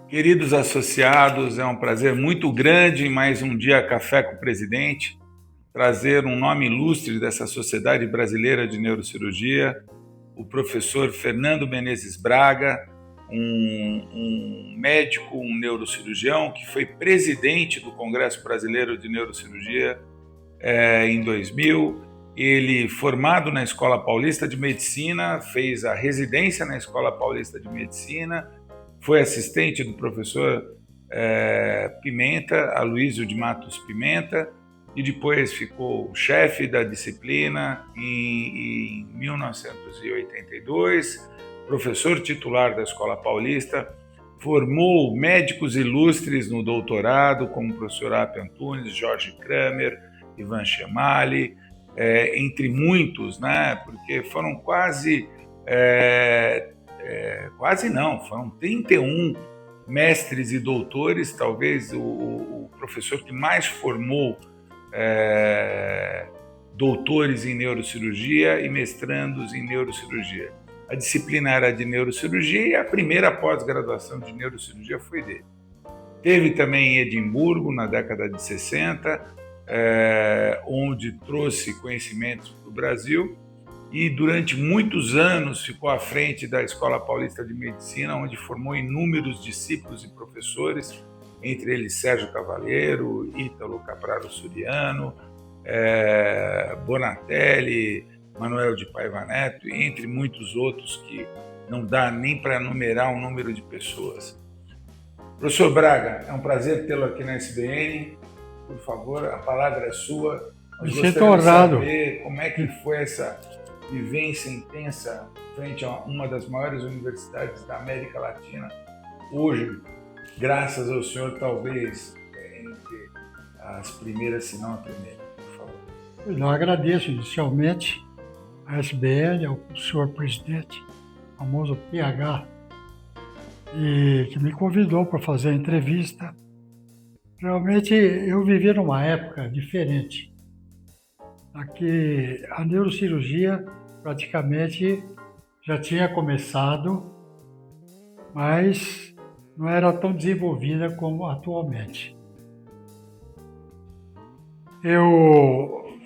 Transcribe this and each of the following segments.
Queridos associados, é um prazer muito grande em mais um dia Café com o Presidente, trazer um nome ilustre dessa Sociedade Brasileira de Neurocirurgia, o professor Fernando Menezes Braga, um médico, um neurocirurgião que foi presidente do Congresso Brasileiro de Neurocirurgia em 2000. Ele, formado na Escola Paulista de Medicina, fez a residência na Escola Paulista de Medicina, foi assistente do professor Pimenta, Aloysio de Matos Pimenta, e depois ficou chefe da disciplina em 1982, professor titular da Escola Paulista, formou médicos ilustres no doutorado, como o professor Apio Antunes, Jorge Kramer, Ivan Chemali, entre muitos, né? Porque foram quase não, foram 31 mestres e doutores, talvez o professor que mais formou doutores em neurocirurgia e mestrandos em neurocirurgia. A disciplina era de neurocirurgia e a primeira pós-graduação de neurocirurgia foi dele. Teve também em Edimburgo, na década de 60, onde trouxe conhecimentos para o Brasil, e durante muitos anos ficou à frente da Escola Paulista de Medicina, onde formou inúmeros discípulos e professores, entre eles Sérgio Cavaleiro, Ítalo Capraro Suriano, Bonatelli, Manuel de Paiva Neto, entre muitos outros que não dá nem para enumerar o número de pessoas. Professor Braga, é um prazer tê-lo aqui na SBN. Por favor, a palavra é sua. Me sinto honrado. Saber como é que foi essa vivência intensa frente a uma das maiores universidades da América Latina. Hoje, graças ao senhor, talvez entre as primeiras, se não a primeira. Por favor. Eu agradeço inicialmente a SBN, ao senhor presidente, famoso PH, e que me convidou para fazer a entrevista. Realmente eu vivi numa época diferente. Aqui a neurocirurgia praticamente já tinha começado, mas não era tão desenvolvida como atualmente. Eu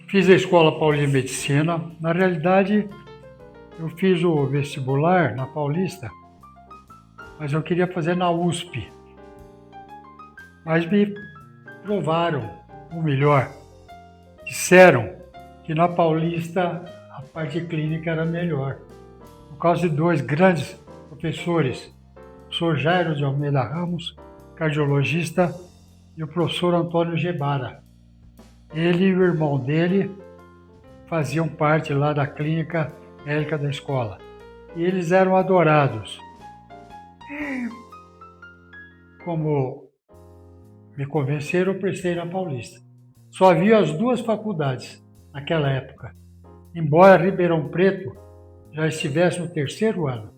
fiz a Escola Paulista de Medicina. Na realidade, eu fiz o vestibular na Paulista, mas eu queria fazer na USP. Mas me provaram, ou melhor, disseram que na Paulista a parte clínica era melhor, por causa de dois grandes professores, o professor Jairo de Almeida Ramos, cardiologista, e o professor Antônio Gebara. Ele e o irmão dele faziam parte lá da clínica médica da escola. E eles eram adorados. E, como me convenceram, eu prestei na Paulista. Só havia as duas faculdades naquela época, embora Ribeirão Preto já estivesse no terceiro ano.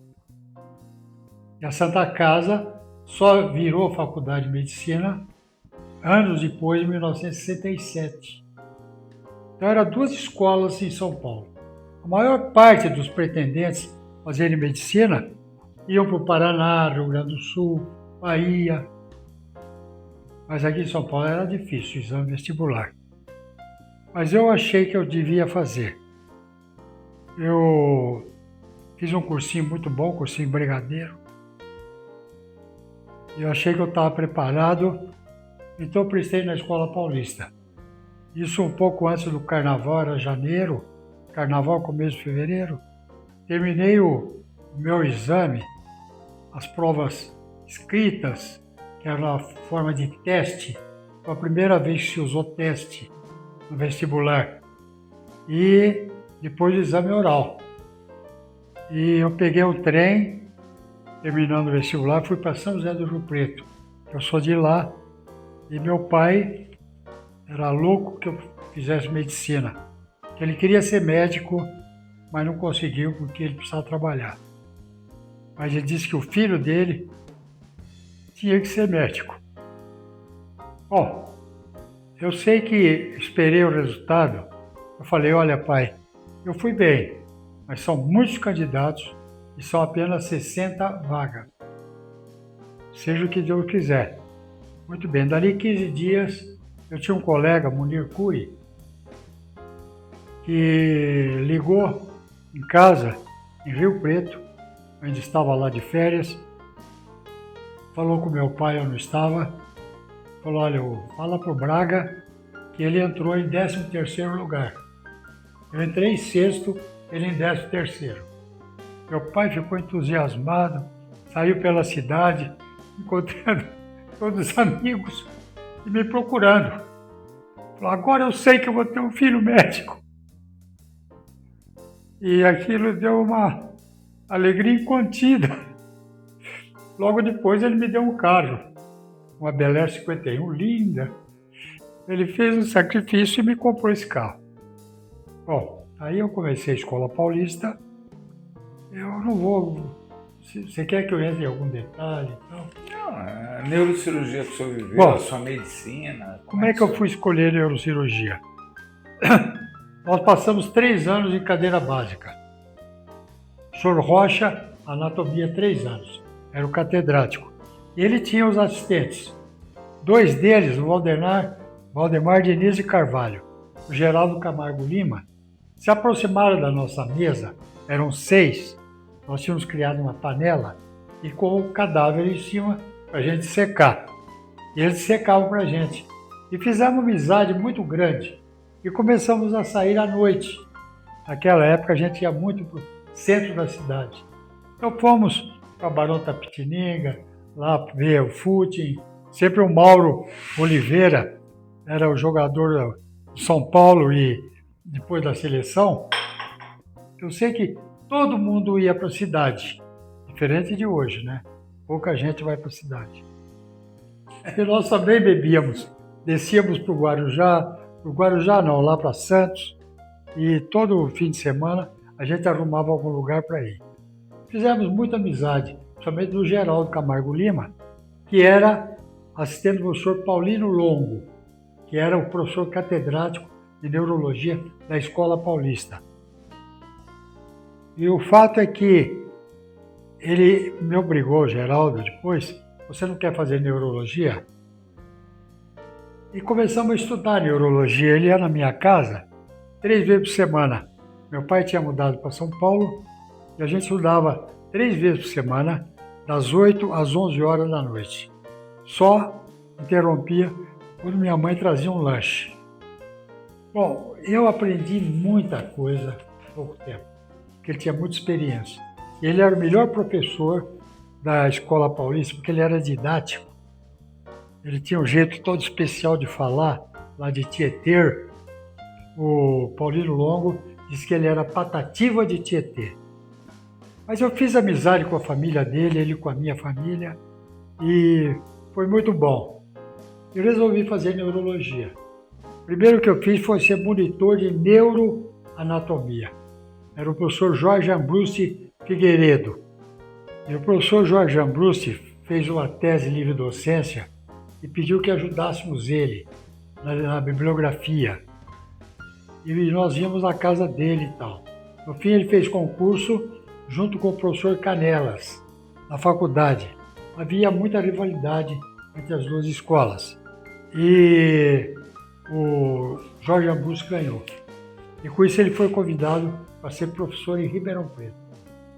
E a Santa Casa só virou faculdade de medicina anos depois, em 1967. Então, eram duas escolas em São Paulo. A maior parte dos pretendentes a fazerem medicina iam para o Paraná, Rio Grande do Sul, Bahia. Mas aqui em São Paulo era difícil o exame vestibular. Mas eu achei que eu devia fazer. Eu fiz um cursinho muito bom, cursinho brigadeiro. Eu achei que eu estava preparado, então eu prestei na Escola Paulista. Isso um pouco antes do Carnaval, era janeiro, Carnaval começo de fevereiro. Terminei o meu exame, as provas escritas, que era uma forma de teste, foi a primeira vez que se usou teste no vestibular. E depois o exame oral. E eu peguei o trem, terminando o vestibular, fui para São José do Rio Preto. Eu sou de lá. E meu pai era louco que eu fizesse medicina. Ele queria ser médico, mas não conseguiu porque ele precisava trabalhar. Mas ele disse que o filho dele tinha que ser médico. Bom, eu sei que esperei o resultado. Eu falei, olha pai, eu fui bem, mas são muitos candidatos e são apenas 60 vagas. seja o que Deus quiser. Muito bem, dali 15 dias, eu tinha um colega, Munir Cury, que ligou em casa, em Rio Preto, onde estava lá de férias, falou com meu pai, eu não estava, falou, olha, fala pro Braga que ele entrou em 13º lugar. Eu entrei em 6º, ele em 13º. Meu pai ficou entusiasmado, saiu pela cidade, encontrando todos os amigos e me procurando. Falou, agora eu sei que eu vou ter um filho médico. E aquilo deu uma alegria incontida. Logo depois ele me deu um carro, uma Bel Air 51, linda. Ele fez um sacrifício e me comprou esse carro. Bom, aí eu comecei a Escola Paulista. Eu não vou... Você quer que eu entre em algum detalhe? Então... Não, a neurocirurgia que o senhor viveu, Bom, a sua medicina... Como é que eu fui escolher neurocirurgia? Nós passamos 3 anos em cadeira básica. O senhor Rocha, anatomia 3 anos. Era o catedrático. E ele tinha os assistentes. 2 deles, o Valdemar Diniz de Carvalho, o Geraldo Camargo Lima, se aproximaram da nossa mesa, eram 6. Nós tínhamos criado uma panela e com o cadáver em cima para a gente secar. E eles secavam para a gente. E fizemos uma amizade muito grande. E começamos a sair à noite. Naquela época a gente ia muito para o centro da cidade. Então fomos para Barão Tapetininga, lá ver o footing. Sempre o Mauro Oliveira era o jogador do São Paulo e depois da seleção. Eu sei que todo mundo ia para a cidade, diferente de hoje, né? Pouca gente vai para a cidade. E nós também bebíamos, descíamos para o Guarujá não, lá para Santos, e todo fim de semana a gente arrumava algum lugar para ir. Fizemos muita amizade, somente do Geraldo Camargo Lima, que era assistente do professor Paulino Longo, que era o professor catedrático de neurologia da Escola Paulista. E o fato é que ele me obrigou, Geraldo, depois, você não quer fazer neurologia? E começamos a estudar neurologia. Ele ia na minha casa 3 vezes por semana. Meu pai tinha mudado para São Paulo e a gente estudava 3 vezes por semana, das 8 às 11 horas da noite. Só interrompia quando minha mãe trazia um lanche. Bom, eu aprendi muita coisa em pouco tempo, porque ele tinha muita experiência. Ele era o melhor professor da Escola Paulista, porque ele era didático. Ele tinha um jeito todo especial de falar, lá de Tietê. O Paulino Longo disse que ele era Patativa de Tietê. Mas eu fiz amizade com a família dele, ele com a minha família, e foi muito bom. Eu resolvi fazer neurologia. O primeiro que eu fiz foi ser monitor de neuroanatomia. Era o professor Jorge Ambrusti Figueiredo. E o professor Jorge Ambrusti fez uma tese de livre docência e pediu que ajudássemos ele na bibliografia. E nós íamos na casa dele e tal. No fim, ele fez concurso junto com o professor Canelas, na faculdade. Havia muita rivalidade entre as duas escolas. E o Jorge Ambrusti ganhou. E com isso ele foi convidado para ser professor em Ribeirão Preto,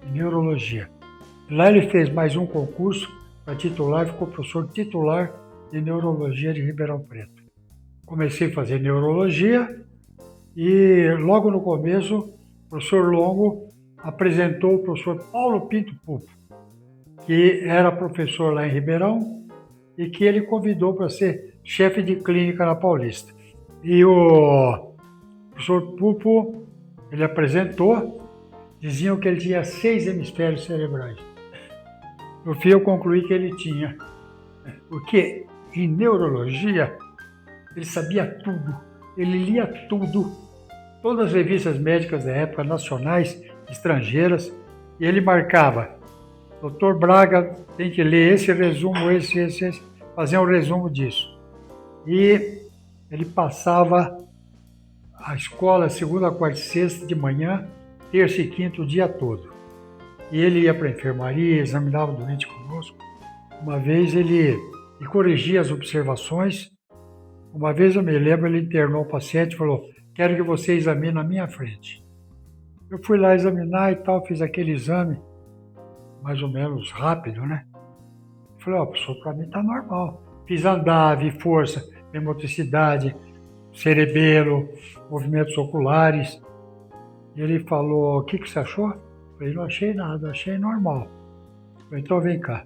em neurologia. Lá ele fez mais um concurso para titular, ficou professor titular de neurologia de Ribeirão Preto. Comecei a fazer neurologia e logo no começo o professor Longo apresentou o professor Paulo Pinto Pupo, que era professor lá em Ribeirão e que ele convidou para ser chefe de clínica na Paulista. E o professor Pupo, ele apresentou, diziam que ele tinha 6 hemisférios cerebrais. No fim eu concluí que ele tinha, porque em neurologia ele sabia tudo, ele lia tudo, todas as revistas médicas da época, nacionais, estrangeiras, e ele marcava, Dr. Braga tem que ler esse resumo, esse, fazer um resumo disso. E ele passava a escola segunda, quarta e sexta de manhã, terça e quinta o dia todo. E ele ia para a enfermaria, examinava o doente conosco. Uma vez ele corrigia as observações. Uma vez eu me lembro, ele internou o paciente e falou: quero que você examine na minha frente. Eu fui lá examinar e tal, fiz aquele exame, mais ou menos rápido, né? Falei: ó, professor, para mim tá normal. Fiz andar, vi força, vi motricidade, cerebelo, movimentos oculares. E ele falou: o que você achou? Eu falei: não achei nada, achei normal. Eu falei: então vem cá.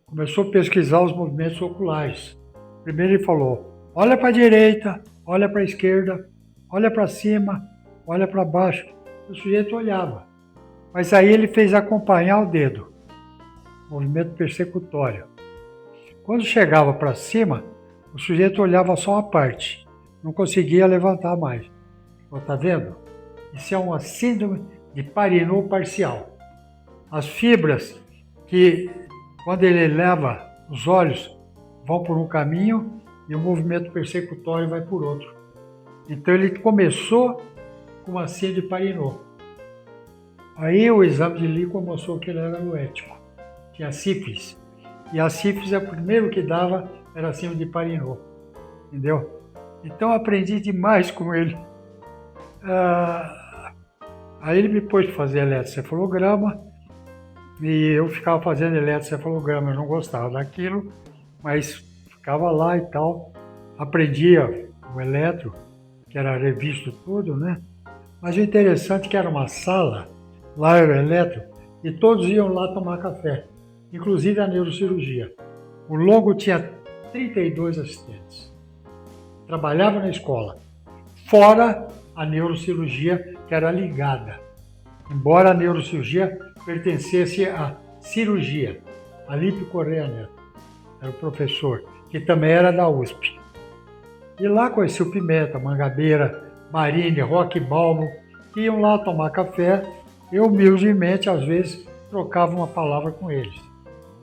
Começou a pesquisar os movimentos oculares. Primeiro ele falou: olha para a direita, olha para a esquerda, olha para cima, olha para baixo. O sujeito olhava. Mas aí ele fez acompanhar o dedo, movimento persecutório. Quando chegava para cima, o sujeito olhava só uma parte, não conseguia levantar mais. Está vendo? Isso é uma síndrome de Parinot parcial. As fibras que, quando ele eleva os olhos, vão por um caminho e o movimento persecutório vai por outro. Então ele começou com uma síndrome de Parinot. Aí o exame de líquor mostrou que ele era noético, tinha sífilis. E a sífilis, o primeiro que dava era a síndrome de Parinot, entendeu? Então eu aprendi demais com ele. Aí ele me pôs para fazer eletrocefalograma e eu ficava fazendo eletrocefalograma. Eu não gostava daquilo, mas ficava lá e tal. Aprendia o eletro, que era revisto tudo, né? Mas o interessante é que era uma sala, lá era o eletro, e todos iam lá tomar café, inclusive a neurocirurgia. O Longo tinha 32 assistentes. Trabalhava na escola, fora a neurocirurgia, que era ligada. Embora a neurocirurgia pertencesse à cirurgia, Alípio Correia Neto, era o professor, que também era da USP. E lá conheci o Pimenta, Mangabeira, Marini, Roque Balbo, que iam lá tomar café. Eu, humildemente, às vezes, trocava uma palavra com eles.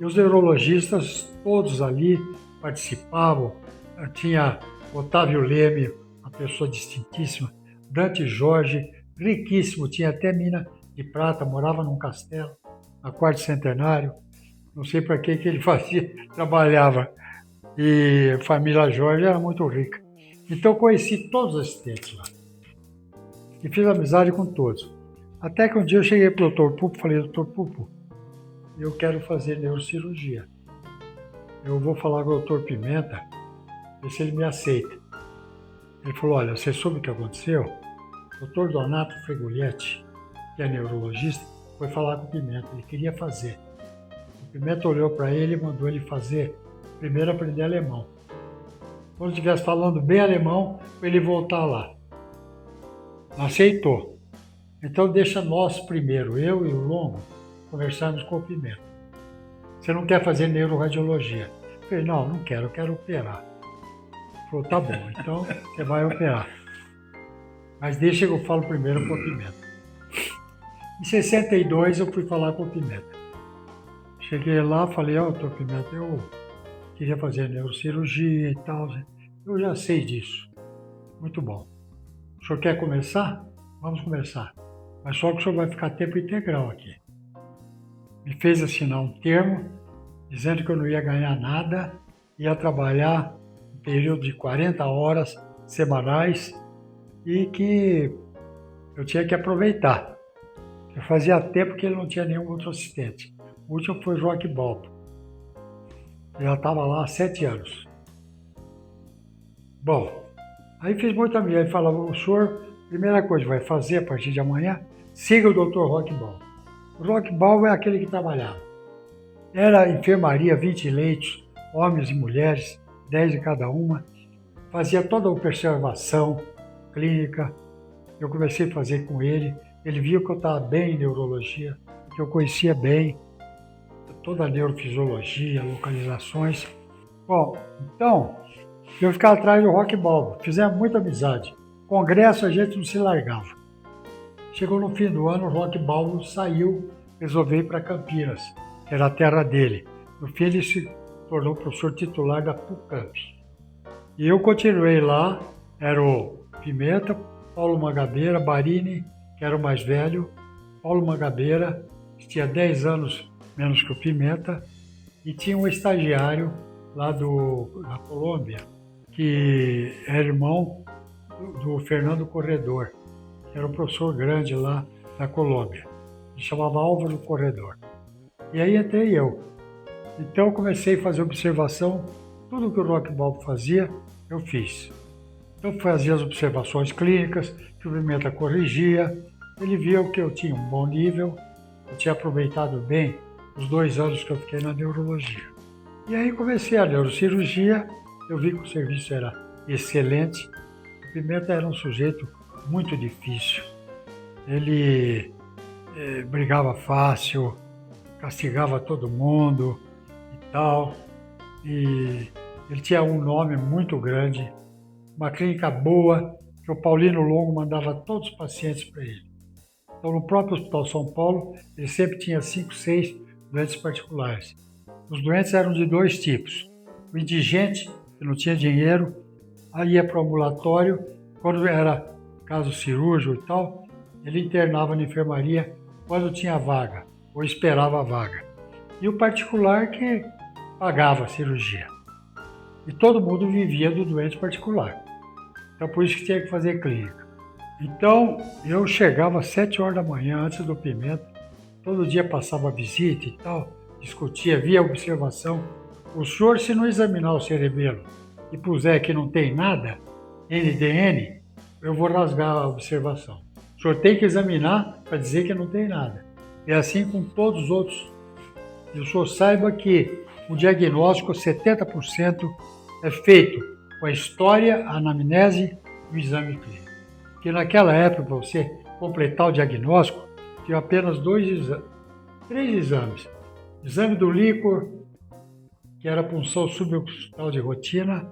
E os neurologistas, todos ali, participavam. Tinha Otávio Leme, uma pessoa distintíssima, Dante Jorge, riquíssimo, tinha até mina de prata, morava num castelo, na Quarto Centenário. Não sei para que ele fazia, trabalhava. E a família Jorge era muito rica. Então conheci todos os assistentes lá. E fiz amizade com todos. Até que um dia eu cheguei para o Dr. Pupo e falei: Dr. Pupo, eu quero fazer neurocirurgia. Eu vou falar com o Dr. Pimenta, ver se ele me aceita. Ele falou: olha, você soube o que aconteceu? O Dr. Donato Fregolietti, que é neurologista, foi falar com o Pimenta. Ele queria fazer. O Pimenta olhou para ele e mandou ele fazer, primeiro aprender alemão. Quando estivesse falando bem alemão, para ele voltar lá. Aceitou. Então deixa nós primeiro, eu e o Longo, conversarmos com o Pimenta. Você não quer fazer neuroradiologia? Eu falei: não quero, eu quero operar. Ele falou: tá bom, então você vai operar. Mas deixa que eu falo primeiro com o Pimenta. Em 62 eu fui falar com o Pimenta. Cheguei lá, falei: ó, doutor Pimenta, eu queria fazer neurocirurgia e tal. Eu já sei disso. Muito bom. O senhor quer começar? Vamos começar. Mas só que o senhor vai ficar tempo integral aqui. Me fez assinar um termo dizendo que eu não ia ganhar nada, ia trabalhar um período de 40 horas semanais e que eu tinha que aproveitar. Eu fazia tempo que ele não tinha nenhum outro assistente. O último foi o Joaquim Balbo. Eu já estava lá há 7 anos. Bom, aí fiz muita amizade. Ele falava: o senhor, primeira coisa que vai fazer a partir de amanhã, siga o Dr. Roque Balbo. O Roque Balbo é aquele que trabalhava. Era enfermaria, 20 leitos, homens e mulheres, 10 de cada uma. Fazia toda a observação clínica. Eu comecei a fazer com ele. Ele viu que eu estava bem em neurologia, que eu conhecia bem toda a neurofisiologia, localizações. Bom, então, eu ficava atrás do Roque Balbo. Fizemos muita amizade. Congresso a gente não se largava. Chegou no fim do ano, o Roque Balbo saiu, resolveu ir para Campinas, que era a terra dele. No fim, ele se tornou professor titular da PUCamp. E eu continuei lá, era o Pimenta, Paulo Mangabeira, Barini, que era o mais velho, Paulo Mangabeira, que tinha 10 anos menos que o Pimenta, E tinha um estagiário lá da Colômbia, que era irmão do Fernando Corredor, que era um professor grande lá na Colômbia. Ele chamava Álvaro Corredor. E aí entrei eu. Então eu comecei a fazer observação, tudo que o Rock Balbo fazia, eu fiz. Eu fazia as observações clínicas, que o Pimenta corrigia, ele viu que eu tinha um bom nível, eu tinha aproveitado bem os 2 anos que eu fiquei na neurologia. E aí comecei a neurocirurgia, eu vi que o serviço era excelente. O Pimenta era um sujeito muito difícil. Ele brigava fácil, castigava todo mundo e tal. E ele tinha um nome muito grande, uma clínica boa, que o Paulino Longo mandava todos os pacientes para ele. Então, no próprio Hospital São Paulo, ele sempre tinha 5, 6 doentes particulares. Os doentes eram de 2 tipos. O indigente, que não tinha dinheiro, aí ia para o ambulatório. Quando era caso cirúrgico e tal, ele internava na enfermaria quando tinha vaga, ou esperava a vaga. E o particular que pagava a cirurgia. E todo mundo vivia do doente particular. Então, por isso que tinha que fazer clínica. Então, eu chegava às 7 horas da manhã, antes do Pimenta, todo dia passava visita e tal, discutia, via observação. O senhor, se não examinar o cerebelo e puser que não tem nada, NDN, eu vou rasgar a observação. O senhor tem que examinar para dizer que não tem nada. É assim com todos os outros. E o senhor saiba que o diagnóstico, 70%, é feito com a história, a anamnese e o exame clínico. Porque naquela época, para você completar o diagnóstico, tinha apenas 3 exames. Exame do líquor, que era punção suboccipital de rotina,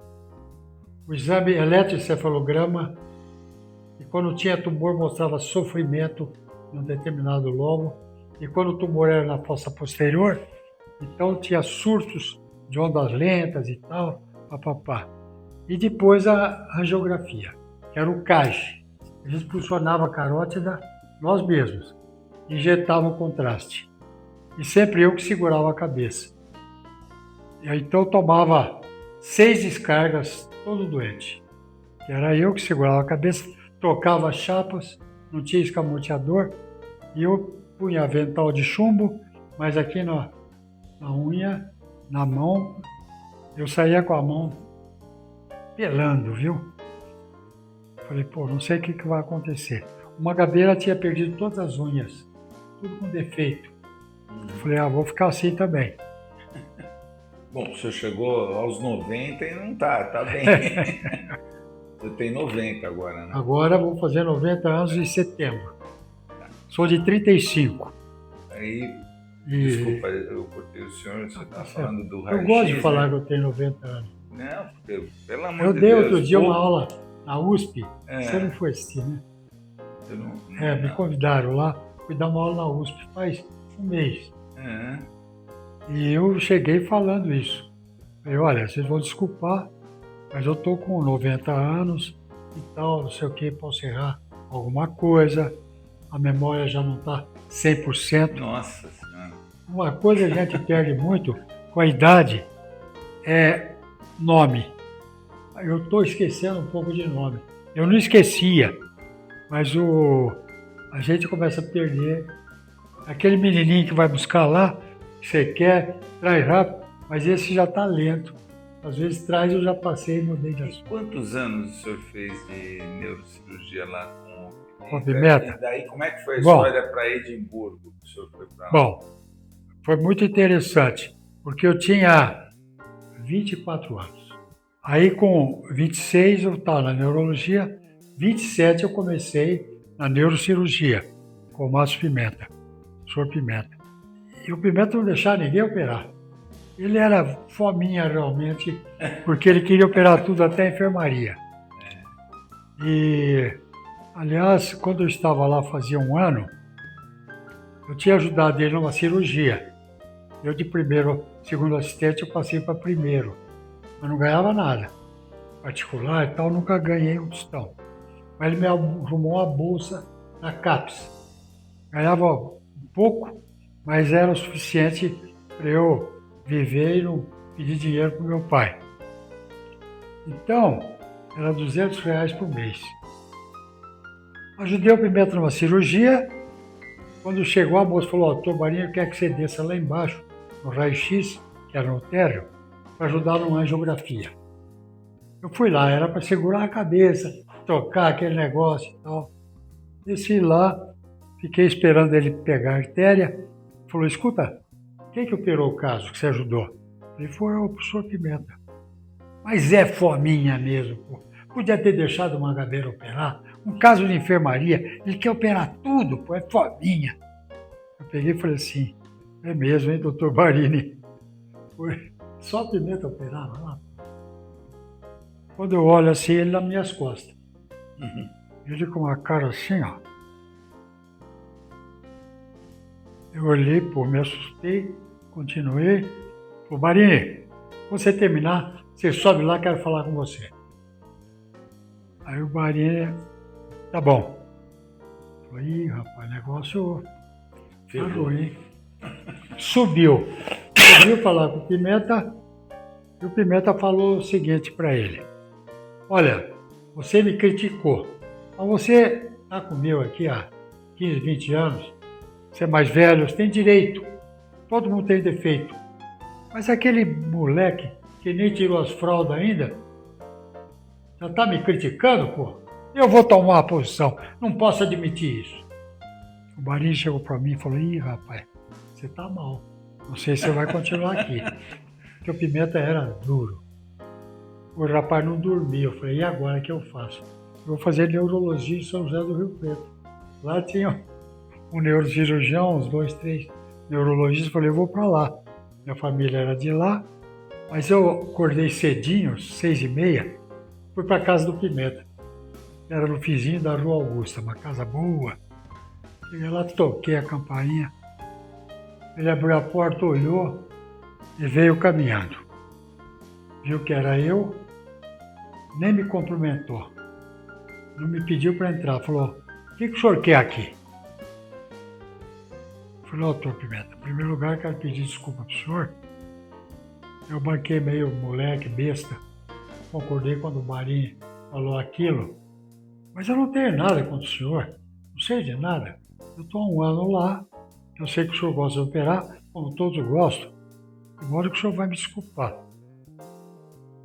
o exame eletroencefalograma, e quando tinha tumor mostrava sofrimento em um determinado lobo, e quando o tumor era na fossa posterior, então tinha surtos de ondas lentas e tal, papapá. E depois a angiografia, que era o CAGE. A gente funcionava a carótida nós mesmos, injetava o contraste. E sempre eu que segurava a cabeça. E aí, então tomava 6 descargas todo doente. Que era eu que segurava a cabeça, trocava as chapas, não tinha escamoteador, e eu punha avental de chumbo, mas aqui na unha, na mão, eu saía com a mão pelando, viu? Falei, pô, não sei o que vai acontecer. Uma gabeira tinha perdido todas as unhas, tudo com defeito. Falei, vou ficar assim também. Bom, o senhor chegou aos 90 e não tá bem. Você tem 90 agora, né? Agora vou fazer 90 anos em setembro. Sou de 35. Aí, desculpa, eu cortei o senhor, você está falando do raio-x. Eu gosto de falar que eu tenho 90 anos. Não, porque, pelo amor eu de dei Deus. Outro dia uma aula na USP, você não foi assistir, né? Eu não, me convidaram lá, fui dar uma aula na USP faz um mês. E eu cheguei falando isso. Falei, olha, vocês vão desculpar, mas eu tô com 90 anos e tal, não sei o que, posso errar alguma coisa, a memória já não está 100%. Nossa Senhora. Uma coisa que a gente perde muito com a idade é nome. Eu estou esquecendo um pouco de nome. Eu não esquecia, mas a gente começa a perder. Aquele menininho que vai buscar lá, que você quer, traz rápido, mas esse já está lento. Às vezes traz, eu já passei e mudei de assunto. Quantos anos o senhor fez de neurocirurgia lá com o Pimenta? E daí, como é que foi a história para Edimburgo que o senhor foi para lá? Bom, foi muito interessante, porque eu tinha 24 anos. Aí com 26 eu estava na neurologia, 27 eu comecei na neurocirurgia, com o Márcio Pimenta, o senhor Pimenta. E o Pimenta não deixava ninguém operar. Ele era fominha realmente, porque ele queria operar tudo, até a enfermaria. E, aliás, quando eu estava lá fazia um ano, eu tinha ajudado ele numa cirurgia. Eu de segundo assistente, eu passei para primeiro. Mas não ganhava nada. Particular e tal, nunca ganhei um tostão. Mas ele me arrumou uma bolsa na CAPES. Ganhava um pouco, mas era o suficiente para eu viver e não pedir dinheiro para o meu pai. Então, era R$200 por mês. Ajudei o Pimenta numa cirurgia. Quando chegou, a moça falou: doutor Marinho, quer que você desça lá embaixo, no raio-x, que era no térreo, para ajudar numa angiografia. Eu fui lá, era para segurar a cabeça, tocar aquele negócio e tal. Desci lá, fiquei esperando ele pegar a artéria. Falou: escuta, quem que operou o caso que você ajudou? Ele foi o professor Pimenta. Mas é fominha mesmo, pô. Podia ter deixado uma gabeira operar. Um caso de enfermaria, ele quer operar tudo, pô, é fominha. Eu peguei e falei assim: é mesmo, hein, doutor Barini? Foi só o Pimenta operava lá. Quando eu olho assim, ele nas minhas costas. Ele com uma cara assim, ó. Eu olhei, pô, me assustei, continuei. Falei: Barini, quando você terminar, você sobe lá, quero falar com você. Aí o Barini: tá bom. Falei: ih, rapaz, negócio tá ruim. Subiu falar com o Pimenta, e o Pimenta falou o seguinte para ele: olha, você me criticou, mas você está comigo aqui há 15, 20 anos, você é mais velho, você tem direito, todo mundo tem defeito. Mas aquele moleque que nem tirou as fraldas ainda, já está me criticando, pô? Eu vou tomar uma posição, não posso admitir isso. O Barini chegou para mim e falou: ih, rapaz, você está mal, não sei se você vai continuar aqui. Porque o Pimenta era duro. O rapaz não dormia. Eu falei: e agora, o que eu faço? Eu vou fazer neurologia em São José do Rio Preto. Lá tinha um neurocirurgião, uns 2, 3 neurologistas. Eu falei: eu vou para lá. Minha família era de lá. Mas eu acordei cedinho, 6h30, fui para a casa do Pimenta. Era no vizinho da Rua Augusta, uma casa boa. Cheguei lá, toquei a campainha. Ele abriu a porta, olhou e veio caminhando. Viu que era eu, nem me cumprimentou. Não me pediu para entrar. Falou: o que o senhor quer aqui? Eu falei: doutor Pimenta, em primeiro lugar, quero pedir desculpa para o senhor. Eu banquei meio moleque, besta. Concordei quando o Barini falou aquilo. Mas eu não tenho nada contra o senhor. Não sei de nada. Eu estou há um ano lá. Eu sei que o senhor gosta de operar, como todos gostam. De modo que o senhor vai me desculpar.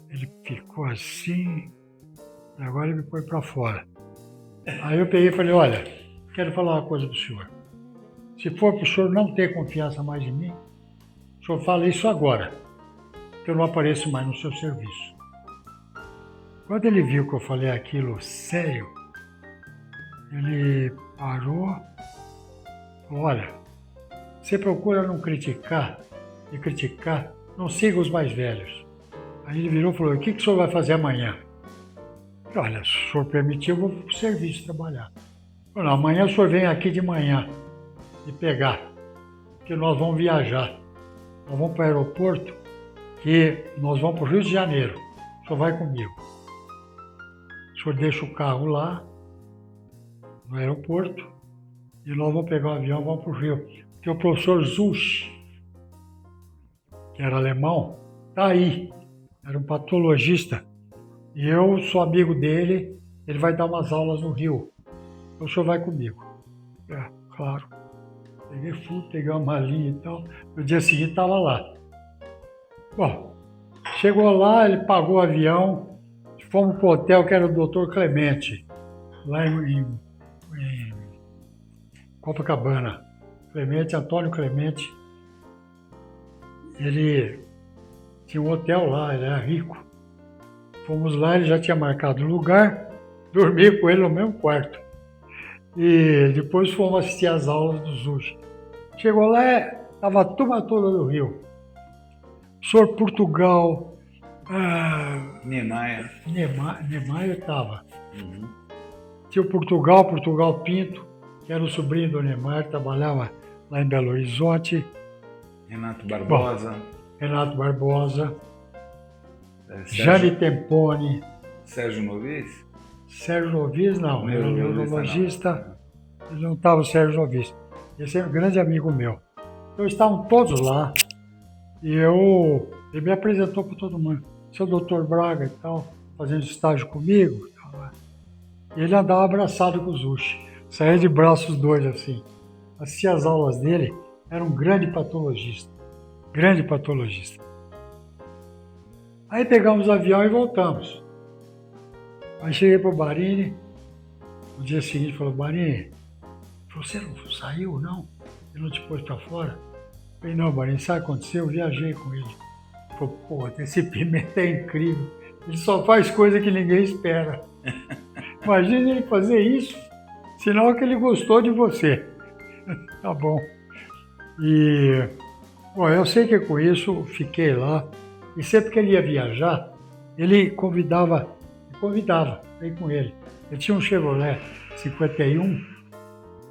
Ele ficou assim, e agora ele me põe para fora. Aí eu peguei e falei: olha, quero falar uma coisa para o senhor. Se for para o senhor não ter confiança mais em mim, o senhor fala isso agora, que eu não apareço mais no seu serviço. Quando ele viu que eu falei aquilo sério, ele parou e falou: olha, você procura não criticar, não siga os mais velhos. Aí ele virou e falou: o que o senhor vai fazer amanhã? Eu falei: olha, se o senhor permitir, eu vou para o serviço trabalhar. Eu falei: não, amanhã o senhor vem aqui de manhã me pegar, porque nós vamos viajar. Nós vamos para o aeroporto, que nós vamos para o Rio de Janeiro. O senhor vai comigo. O senhor deixa o carro lá, no aeroporto, e nós vamos pegar o avião e vamos para o Rio. Porque o professor Zusch, que era alemão, está aí. Era um patologista. E eu sou amigo dele, ele vai dar umas aulas no Rio. Então o senhor vai comigo. É, claro. Peguei uma malinha e tal. No dia seguinte estava lá. Bom, chegou lá, ele pagou o avião, fomos para o hotel que era o Dr. Clemente, lá em Copacabana. Antônio Clemente. Ele tinha um hotel lá, ele era rico. Fomos lá, ele já tinha marcado o lugar, dormi com ele no mesmo quarto. E depois fomos assistir às aulas do Zusch. Chegou lá, estava a turma toda do Rio. Sor Portugal. Niemeyer. Niemeyer estava. Tinha o Portugal Pinto, que era o sobrinho do Niemeyer, trabalhava lá em Belo Horizonte. Renato Barbosa. Renato Barbosa. Jane Tempone. Sérgio Novis? Sérgio Novis não, era neurologista. Ele não estava o Sérgio Novis. Esse é um grande amigo meu. Então estavam todos lá. ele me apresentou para todo mundo. Seu doutor Braga e tal, fazendo estágio comigo. E ele andava abraçado com o Zucchi, saía de braços dois assim. Assistia as aulas dele, era um grande patologista. Grande patologista. Aí pegamos o avião e voltamos. Aí cheguei para o Barini, no dia seguinte falou, Barini, você não saiu, não? Ele não te pôs para fora? Eu falei, não, Barini, sabe o que aconteceu? Eu viajei com ele. Ele falou, pô, esse Pimenta é incrível. Ele só faz coisa que ninguém espera. Imagina ele fazer isso, sinal que ele gostou de você. Tá bom. E, bom, eu sei que com isso fiquei lá. E sempre que ele ia viajar, ele convidava para ir com ele. Ele tinha um Chevrolet 51,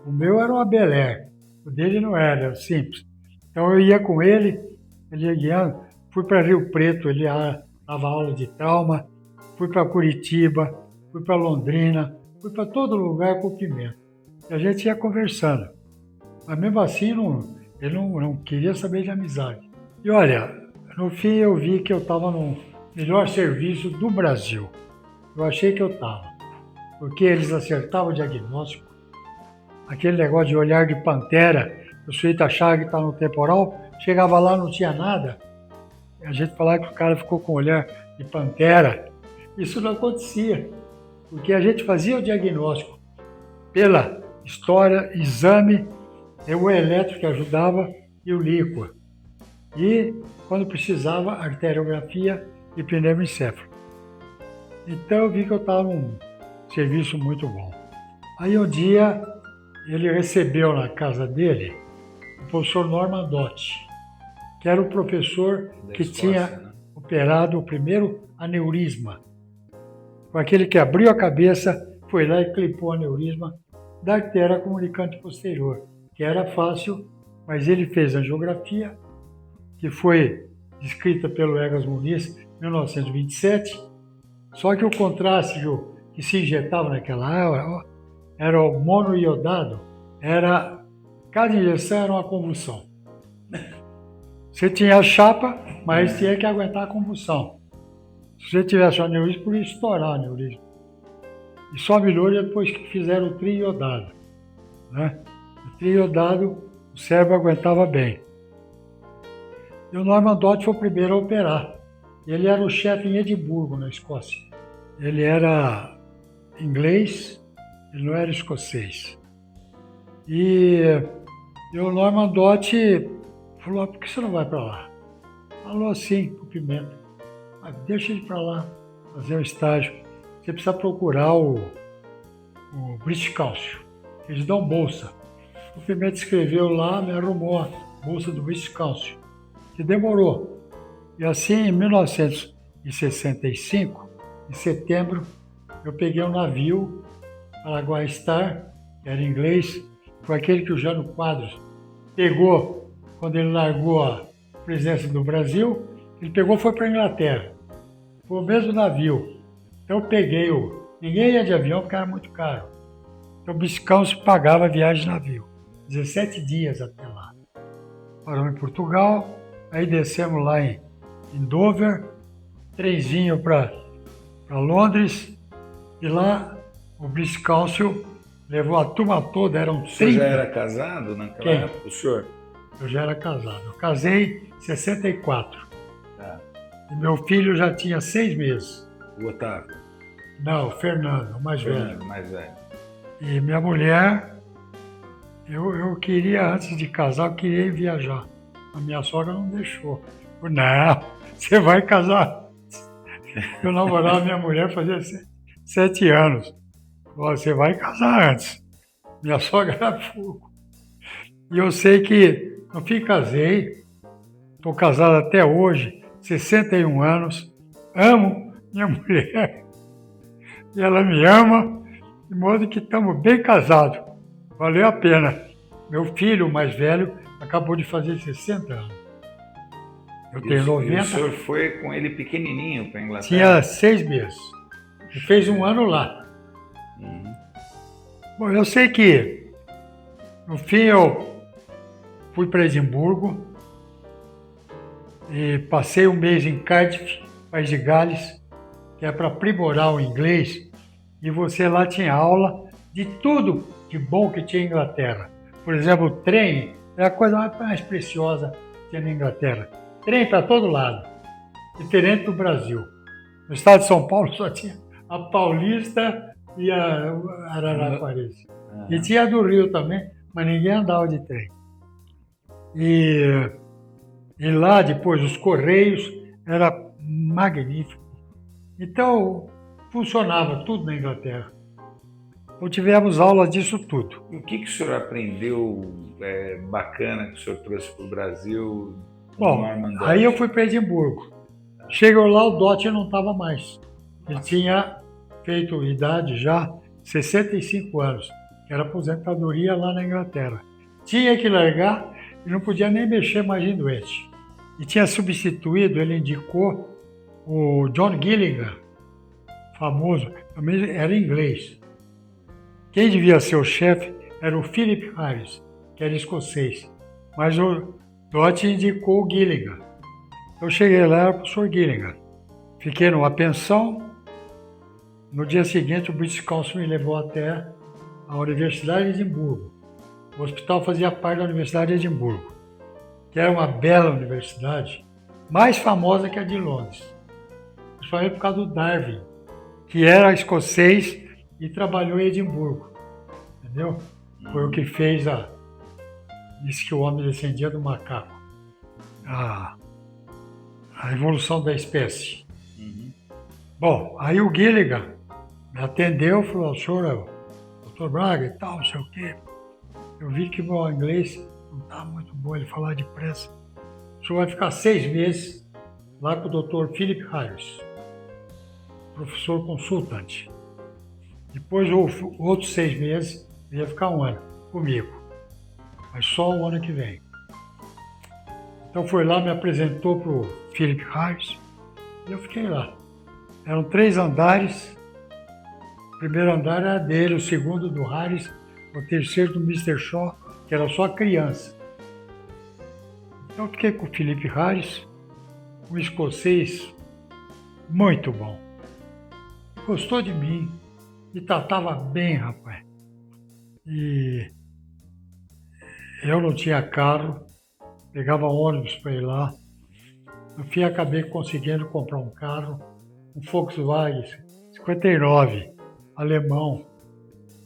o meu era uma Bel Air, o dele não era simples. Então eu ia com ele ia guiando, fui para Rio Preto, ele dava aula de trauma, fui para Curitiba, fui para Londrina, fui para todo lugar com o Pimenta. E a gente ia conversando. Mas mesmo assim, ele não queria saber de amizade. E olha, no fim eu vi que eu estava no melhor serviço do Brasil. Eu achei que eu estava. Porque eles acertavam o diagnóstico. Aquele negócio de olhar de pantera, o sujeito achava que está no temporal, chegava lá não tinha nada. E a gente falava que o cara ficou com o olhar de pantera. Isso não acontecia. Porque a gente fazia o diagnóstico pela história, exame, o elétrico que ajudava e o líquido. E, quando precisava, arteriografia e pneumoencéfalo. Então eu vi que eu estava num serviço muito bom. Aí um dia ele recebeu na casa dele o professor Norman Dotti, que era o professor que tinha operado o primeiro aneurisma. Foi aquele que abriu a cabeça, foi lá e clipou o aneurisma da artéria comunicante posterior, que era fácil, mas ele fez angiografia, que foi descrita pelo Egas Muniz em 1927, só que o contrástico que se injetava naquela hora era o monoiodado, cada injeção era uma convulsão. Você tinha a chapa, mas tinha que aguentar a convulsão. Se você tivesse o aneurisma, podia estourar o aneurisma. E só melhorou depois que fizeram o triiodado. Né? O triiodado, o cérebro aguentava bem. E o Norman Dotti foi o primeiro a operar. Ele era o chefe em Edimburgo, na Escócia. Ele era inglês, ele não era escocês. E o Norman Dotti falou, por que você não vai para lá? Falou assim pro Pimenta, deixa ele para lá, fazer um estágio. Você precisa procurar o British Council. Eles dão bolsa. O Pimenta escreveu lá, me arrumou a bolsa do British Council, que demorou. E assim, em 1965, em setembro, eu peguei um navio, Paraguay Star, que era inglês, foi aquele que o Jânio Quadros pegou quando ele largou a presidência do Brasil, ele pegou e foi para a Inglaterra. Foi o mesmo navio. Então eu peguei ninguém ia de avião porque era muito caro. Então o Biscão se pagava a viagem de navio. 17 dias até lá. Paramos em Portugal, aí descemos lá em Dover, trenzinho para Londres, e lá o British Council levou a turma toda, eram 30. Você já era casado naquela época, o senhor? Eu já era casado. Eu casei em 64. Tá. E meu filho já tinha 6 meses. O Otávio? Não, o Fernando, o mais velho. Mais velho. E minha mulher, eu queria, antes de casar, eu queria ir viajar. A minha sogra não deixou. Eu, não, você vai casar. Eu namorava minha mulher fazia 7 anos. Você vai casar antes. Minha sogra era fogo. E eu sei que, no fim, casei. Estou casado até hoje, 61 anos. Amo minha mulher. E ela me ama, de modo que estamos bem casados. Valeu a pena. Meu filho, o mais velho, acabou de fazer 60 anos. Eu tenho 90. E o senhor foi com ele pequenininho para a Inglaterra? Tinha 6 meses. E fez um ano lá. Bom, eu sei que, no fim, eu fui para Edimburgo E passei um mês em Cardiff, País de Gales, que é para aprimorar o inglês. E você lá tinha aula de tudo de bom que tinha em Inglaterra. Por exemplo, o trem é a coisa mais preciosa que tinha na Inglaterra. Trem para todo lado, diferente do Brasil. No estado de São Paulo só tinha a Paulista e a Araraquarense. E tinha a do Rio também, mas ninguém andava de trem. E lá depois os Correios era magnífico. Então funcionava tudo na Inglaterra. Então tivemos aulas disso tudo. E o que o senhor aprendeu bacana que o senhor trouxe para o Brasil? Bom, aí eu fui para Edimburgo. Chegou lá, o Dot não estava mais. Ele tinha feito idade já, 65 anos, que era aposentadoria lá na Inglaterra. Tinha que largar e não podia nem mexer mais em doente. E tinha substituído, ele indicou o John Gillingham, famoso, também era inglês. Quem devia ser o chefe era o Philip Harris, que era escocês. Mas o Dot indicou o Gillingham. Eu cheguei lá, era o professor Gillingham. Fiquei numa pensão. No dia seguinte, o British Council me levou até a Universidade de Edimburgo. O hospital fazia parte da Universidade de Edimburgo, que era uma bela universidade, mais famosa que a de Londres. Principalmente por causa do Darwin, que era escocês e trabalhou em Edimburgo. Entendeu? Foi o que fez disse que o homem descendia do macaco. A evolução da espécie. Bom, aí o Gilligan me atendeu e falou, senhor é o Dr. Braga e tal, não sei o quê. Eu vi que o meu inglês não está muito bom, ele falar depressa. O senhor vai ficar 6 meses lá com o Dr. Philip Harris, professor consultante. Depois, outros 6 meses, ele ia ficar 1 ano comigo, mas só o ano que vem. Então foi lá, me apresentou para o Philip Harris e eu fiquei lá. Eram 3 andares. O primeiro andar era dele, o segundo do Harris, o terceiro do Mr. Shaw, que era só criança. Então eu fiquei com o Philip Harris, um escocês muito bom. Gostou de mim, me tratava bem, rapaz. E eu não tinha carro, pegava ônibus para ir lá. No fim, acabei conseguindo comprar um carro, um Volkswagen 59, alemão.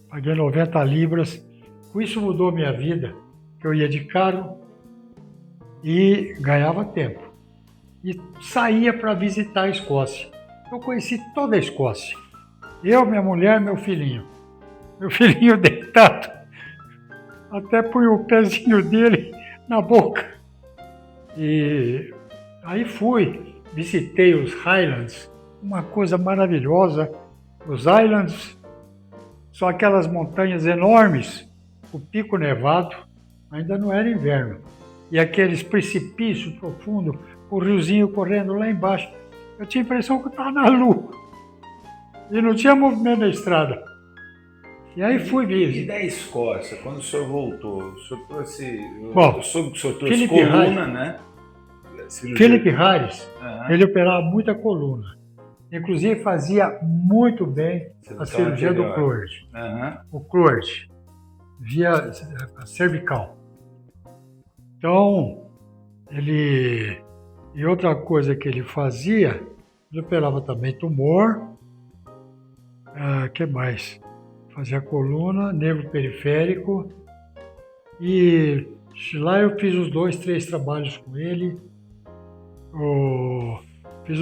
Paguei 90 libras. Com isso mudou minha vida, que eu ia de carro e ganhava tempo. E saía para visitar a Escócia. Eu conheci toda a Escócia. Eu, minha mulher, meu filhinho. Meu filhinho deitado. Até punha o pezinho dele na boca. E aí fui, visitei os Highlands, uma coisa maravilhosa. Os Highlands são aquelas montanhas enormes, o pico nevado, ainda não era inverno. E aqueles precipícios profundos, o riozinho correndo lá embaixo. Eu tinha a impressão que eu estava na lua. E não tinha movimento na estrada. E aí fui E da Escócia, quando o senhor voltou, o senhor trouxe... Bom, eu soube que o senhor trouxe Philip coluna, Harris, né? Philip Harris, ele operava muita coluna. Inclusive fazia muito bem a cirurgia do Cloard. O Cloard, via cervical. Então, ele... E outra coisa que ele fazia, ele operava também tumor. Que mais? Fazia coluna, nervo periférico. E lá eu fiz uns 2, 3 trabalhos com ele. Fiz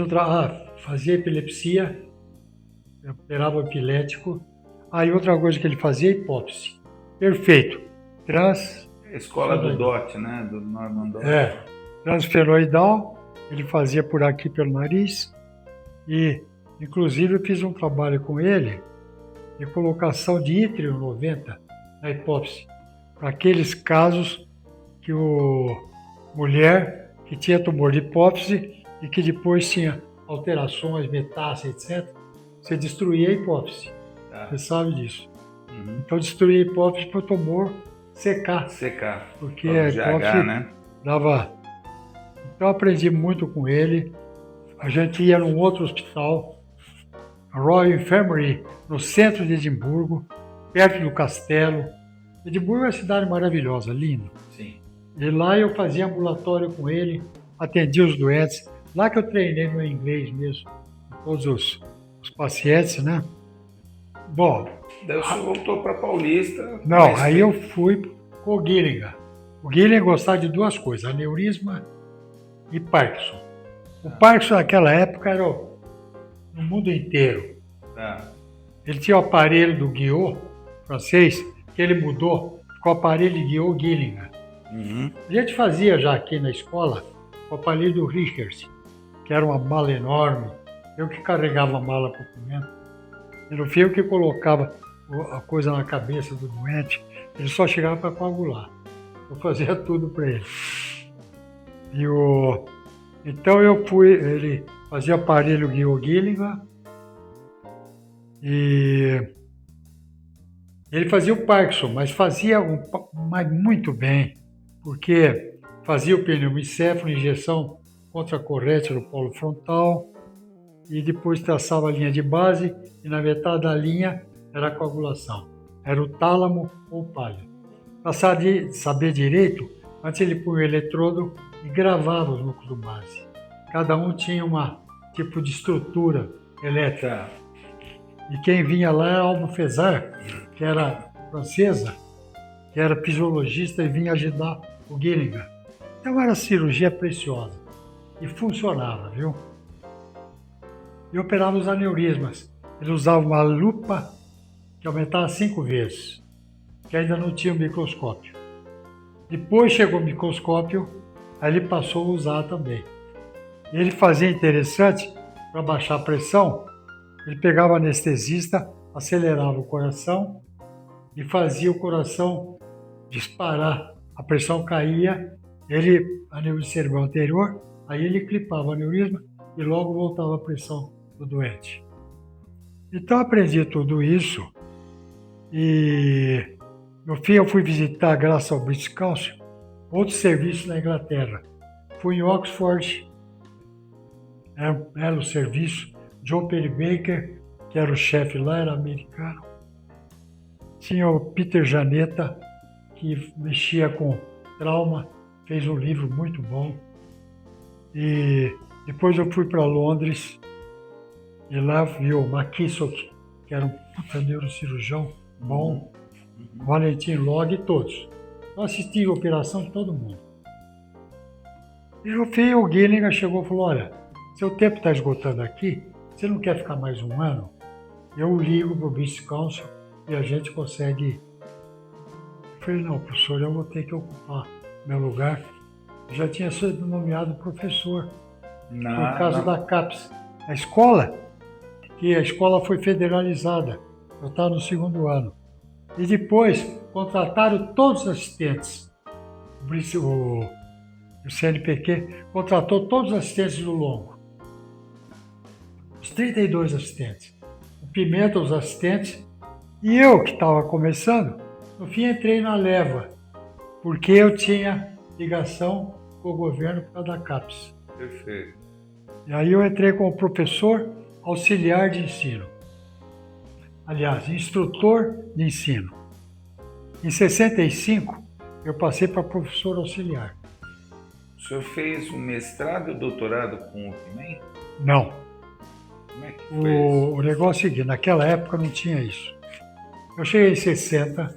fazia epilepsia, operava epilético. Aí outra coisa que ele fazia, hipópse. Perfeito. Escola do DOT, né? Do Norman Dot. Transfenoidal, ele fazia por aqui pelo nariz. E, inclusive, eu fiz um trabalho com ele de colocação de ítrio 90 na hipópse. Para aqueles casos que mulher que tinha tumor de hipófise e que depois tinha alterações, metástase, etc., você destruía a hipófise. Você sabe disso. Então, destruía a hipófise para o tumor secar. Secar. Porque a hipófise, né, dava Então eu aprendi muito com ele. A gente ia num outro hospital, Royal Infirmary, no centro de Edimburgo, perto do castelo. Edimburgo é uma cidade maravilhosa, linda. Sim. E lá eu fazia ambulatório com ele, atendia os doentes. Lá que eu treinei meu inglês mesmo, com todos os pacientes, né? Bom, Daí o senhor voltou para Paulista. não, mas aí eu fui com o Gillingham. O Gillingham gostava de duas coisas, aneurisma e Parkinson. O Parkinson naquela época era no mundo inteiro. Tá. Ele tinha o aparelho do Guiot, francês, que ele mudou, ficou o aparelho de Guiot Gillingham. Uhum. A gente fazia já aqui na escola o aparelho do Richard, que era uma mala enorme. Eu que carregava a mala para o documento. E no fim eu que colocava a coisa na cabeça do doente. Ele só chegava para coagular. Eu fazia tudo para ele. Então ele fazia aparelho Guiot Gillingham e ele fazia o Parkinson, mas fazia mas muito bem, porque fazia o pneumocéfalo, injeção contracorrente no polo frontal, e depois traçava a linha de base, e na metade da linha era a coagulação. Era o tálamo ou o pálio. Para saber direito, antes ele punha o eletrodo e gravava os núcleos do base. Cada um tinha um tipo de estrutura elétrica. E quem vinha lá era Albo Fesar, que era francesa, que era fisiologista e vinha ajudar o Gillingham. Então era cirurgia preciosa. E funcionava, viu? E operava os aneurismas. Ele usava uma lupa que aumentava 5 vezes, que ainda não tinha o microscópio. Depois chegou o microscópio, aí ele passou a usar também. E ele fazia interessante, para baixar a pressão, ele pegava o anestesista, acelerava o coração e fazia o coração disparar. A pressão caía, aneurisma cerebral anterior, aí ele clipava o aneurisma e logo voltava a pressão do doente. Então aprendi tudo isso e no fim eu fui visitar, graças ao British Council, outro serviço na Inglaterra. Fui em Oxford, era o serviço. John Pennebaker, que era o chefe lá, era americano. Tinha o Peter Janetta, que mexia com trauma, fez um livro muito bom. E depois eu fui para Londres e lá vi o McKissock, que era um puta neurocirurgião bom, Valentin Log e todos. Eu assisti a operação de todo mundo. E no fim o Gillingham chegou e falou, olha, seu tempo está esgotando aqui, você não quer ficar mais um ano? Eu ligo para o British Council e a gente consegue. Eu falei, não, professor, eu vou ter que ocupar meu lugar. Eu já tinha sido nomeado professor por causa da CAPES. A escola foi federalizada. Eu estava no 2º ano. E depois contrataram todos os assistentes. O CNPq contratou todos os assistentes do longo. Os 32 assistentes. O Pimenta, os assistentes. E eu, que estava começando, no fim entrei na leva, porque eu tinha ligação com o governo por causa da CAPES. Perfeito. E aí eu entrei como professor auxiliar de ensino. Aliás, instrutor de ensino. Em 65, eu passei para professor auxiliar. O senhor fez um mestrado e doutorado com o PIMEN? Não. Como é que foi isso? O negócio é o seguinte, naquela época não tinha isso. Eu cheguei em 60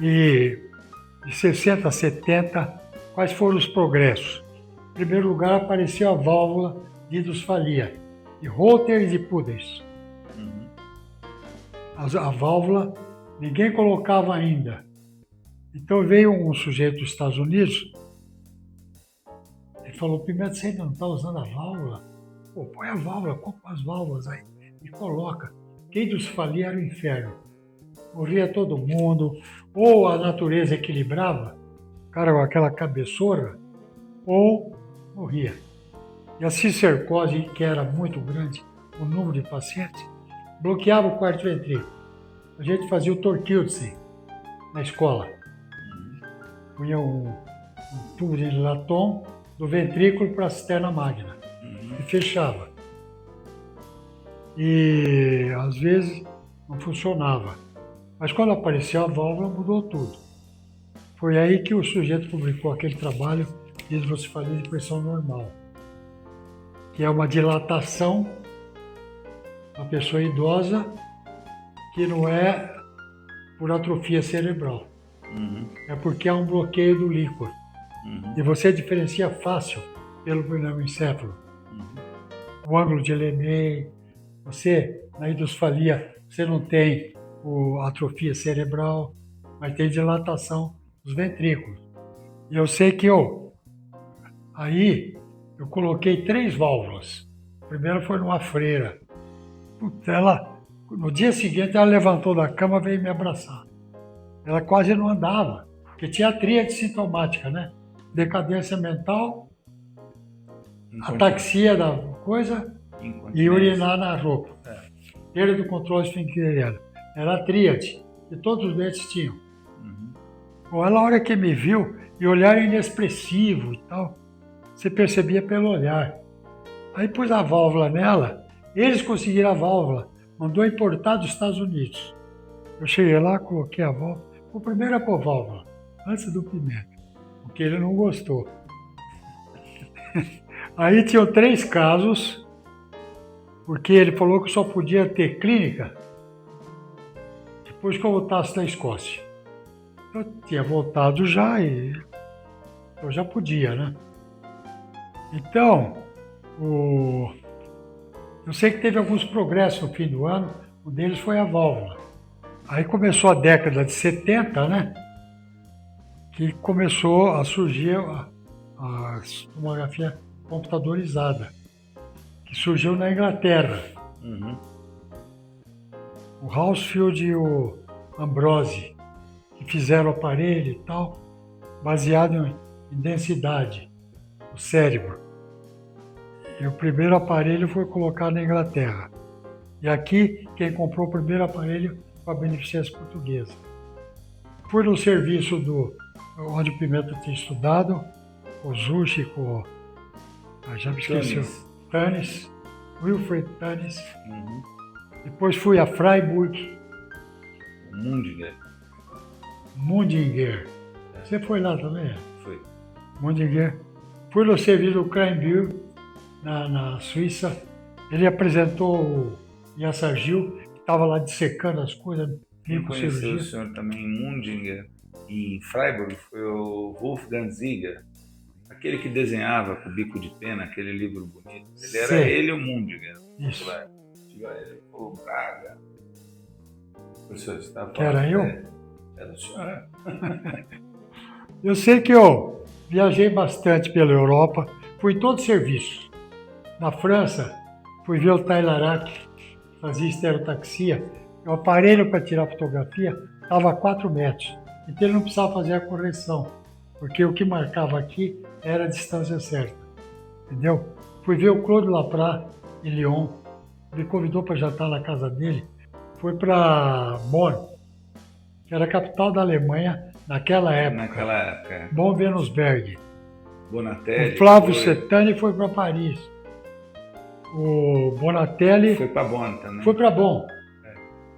e de 60 a 70, quais foram os progressos? Em primeiro lugar, apareceu a válvula de hidrosfalia, de Holter e de Pudens. A válvula ninguém colocava ainda. Então veio um sujeito dos Estados Unidos, ele falou, Pimenta, você ainda não está usando a válvula? Pô, põe a válvula, compra as válvulas aí e coloca. Quem hidrosfalia era o inferno. Morria todo mundo, ou a natureza equilibrava, o cara com aquela cabeçorra, ou morria. E a cistercose, que era muito grande, o número de pacientes, bloqueava o quarto ventrículo. A gente fazia o Torquiltsen na escola. Punha um tubo de latom, do ventrículo para a cisterna magna. E fechava. E às vezes não funcionava. Mas quando apareceu a válvula, mudou tudo. Foi aí que o sujeito publicou aquele trabalho de hidrocefalia de pressão normal, que é uma dilatação da pessoa idosa que não é por atrofia cerebral. É porque há um bloqueio do líquor. E você diferencia fácil pelo pneumoencéfalo. O ângulo de Leney, você, na hidrocefalia, você não tem atrofia cerebral, mas tem dilatação dos ventrículos. E eu sei que aí eu coloquei 3 válvulas. A primeira foi numa freira. No dia seguinte, ela levantou da cama e veio me abraçar. Ela quase não andava, porque tinha a tríade sintomática, né? Decadência mental, ataxia da coisa e urinar na roupa. Perda do controle esfincteriano. Era a tríade, que todos os doentes tinham. Bom, ela, na hora que me viu, e olhar inexpressivo e tal, você percebia pelo olhar. Aí pus a válvula nela, eles conseguiram a válvula, mandou importar dos Estados Unidos. Eu cheguei lá, coloquei a válvula, o primeiro a pôr válvula, antes do Pimenta, porque ele não gostou. Aí tinham 3 casos, porque ele falou que só podia ter clínica depois que eu voltasse da Escócia. Eu tinha voltado já e eu já podia, né? Então, eu sei que teve alguns progressos no fim do ano, um deles foi a válvula. Aí começou a década de 70, né? Que começou a surgir a tomografia computadorizada, que surgiu na Inglaterra. O Hounsfield e o Ambrose, que fizeram o aparelho e tal, baseado em densidade do cérebro. E o primeiro aparelho foi colocado na Inglaterra. E aqui, quem comprou o primeiro aparelho foi a Beneficência Portuguesa. Fui no serviço onde o Pimenta tinha estudado, com o Zucchi, com já me esqueci, Tânnis, Wilfred Tânnis. Depois fui a Freiburg. Mundinger. Você foi lá também? Foi. Mundinger. Fui no serviço do Kleinbühl, na Suíça. Ele apresentou o Yasser Gil, que estava lá dissecando as coisas. Quem conheceu o senhor também em Mundinger e em Freiburg foi o Wolfgang Ziger, aquele que desenhava com o bico de pena, aquele livro bonito. Ele era ele o Mundinger. Isso. Ele falou, Braga. O senhor estava falando. Era eu? Era o senhor. Eu sei que eu viajei bastante pela Europa, fui em todos os serviços. Na França, fui ver o Tailarac, fazia estereotaxia. O aparelho para tirar fotografia estava a 4 metros, então ele não precisava fazer a correção, porque o que marcava aqui era a distância certa, entendeu? Fui ver o Claude Laprat em Lyon, me convidou para jantar na casa dele, foi para Bonn, que era a capital da Alemanha naquela época. Bonn-Venusberg. Bonatelli. O Flávio Cettani foi para Paris. O Bonatelli foi para Bonn também. Foi para Bonn.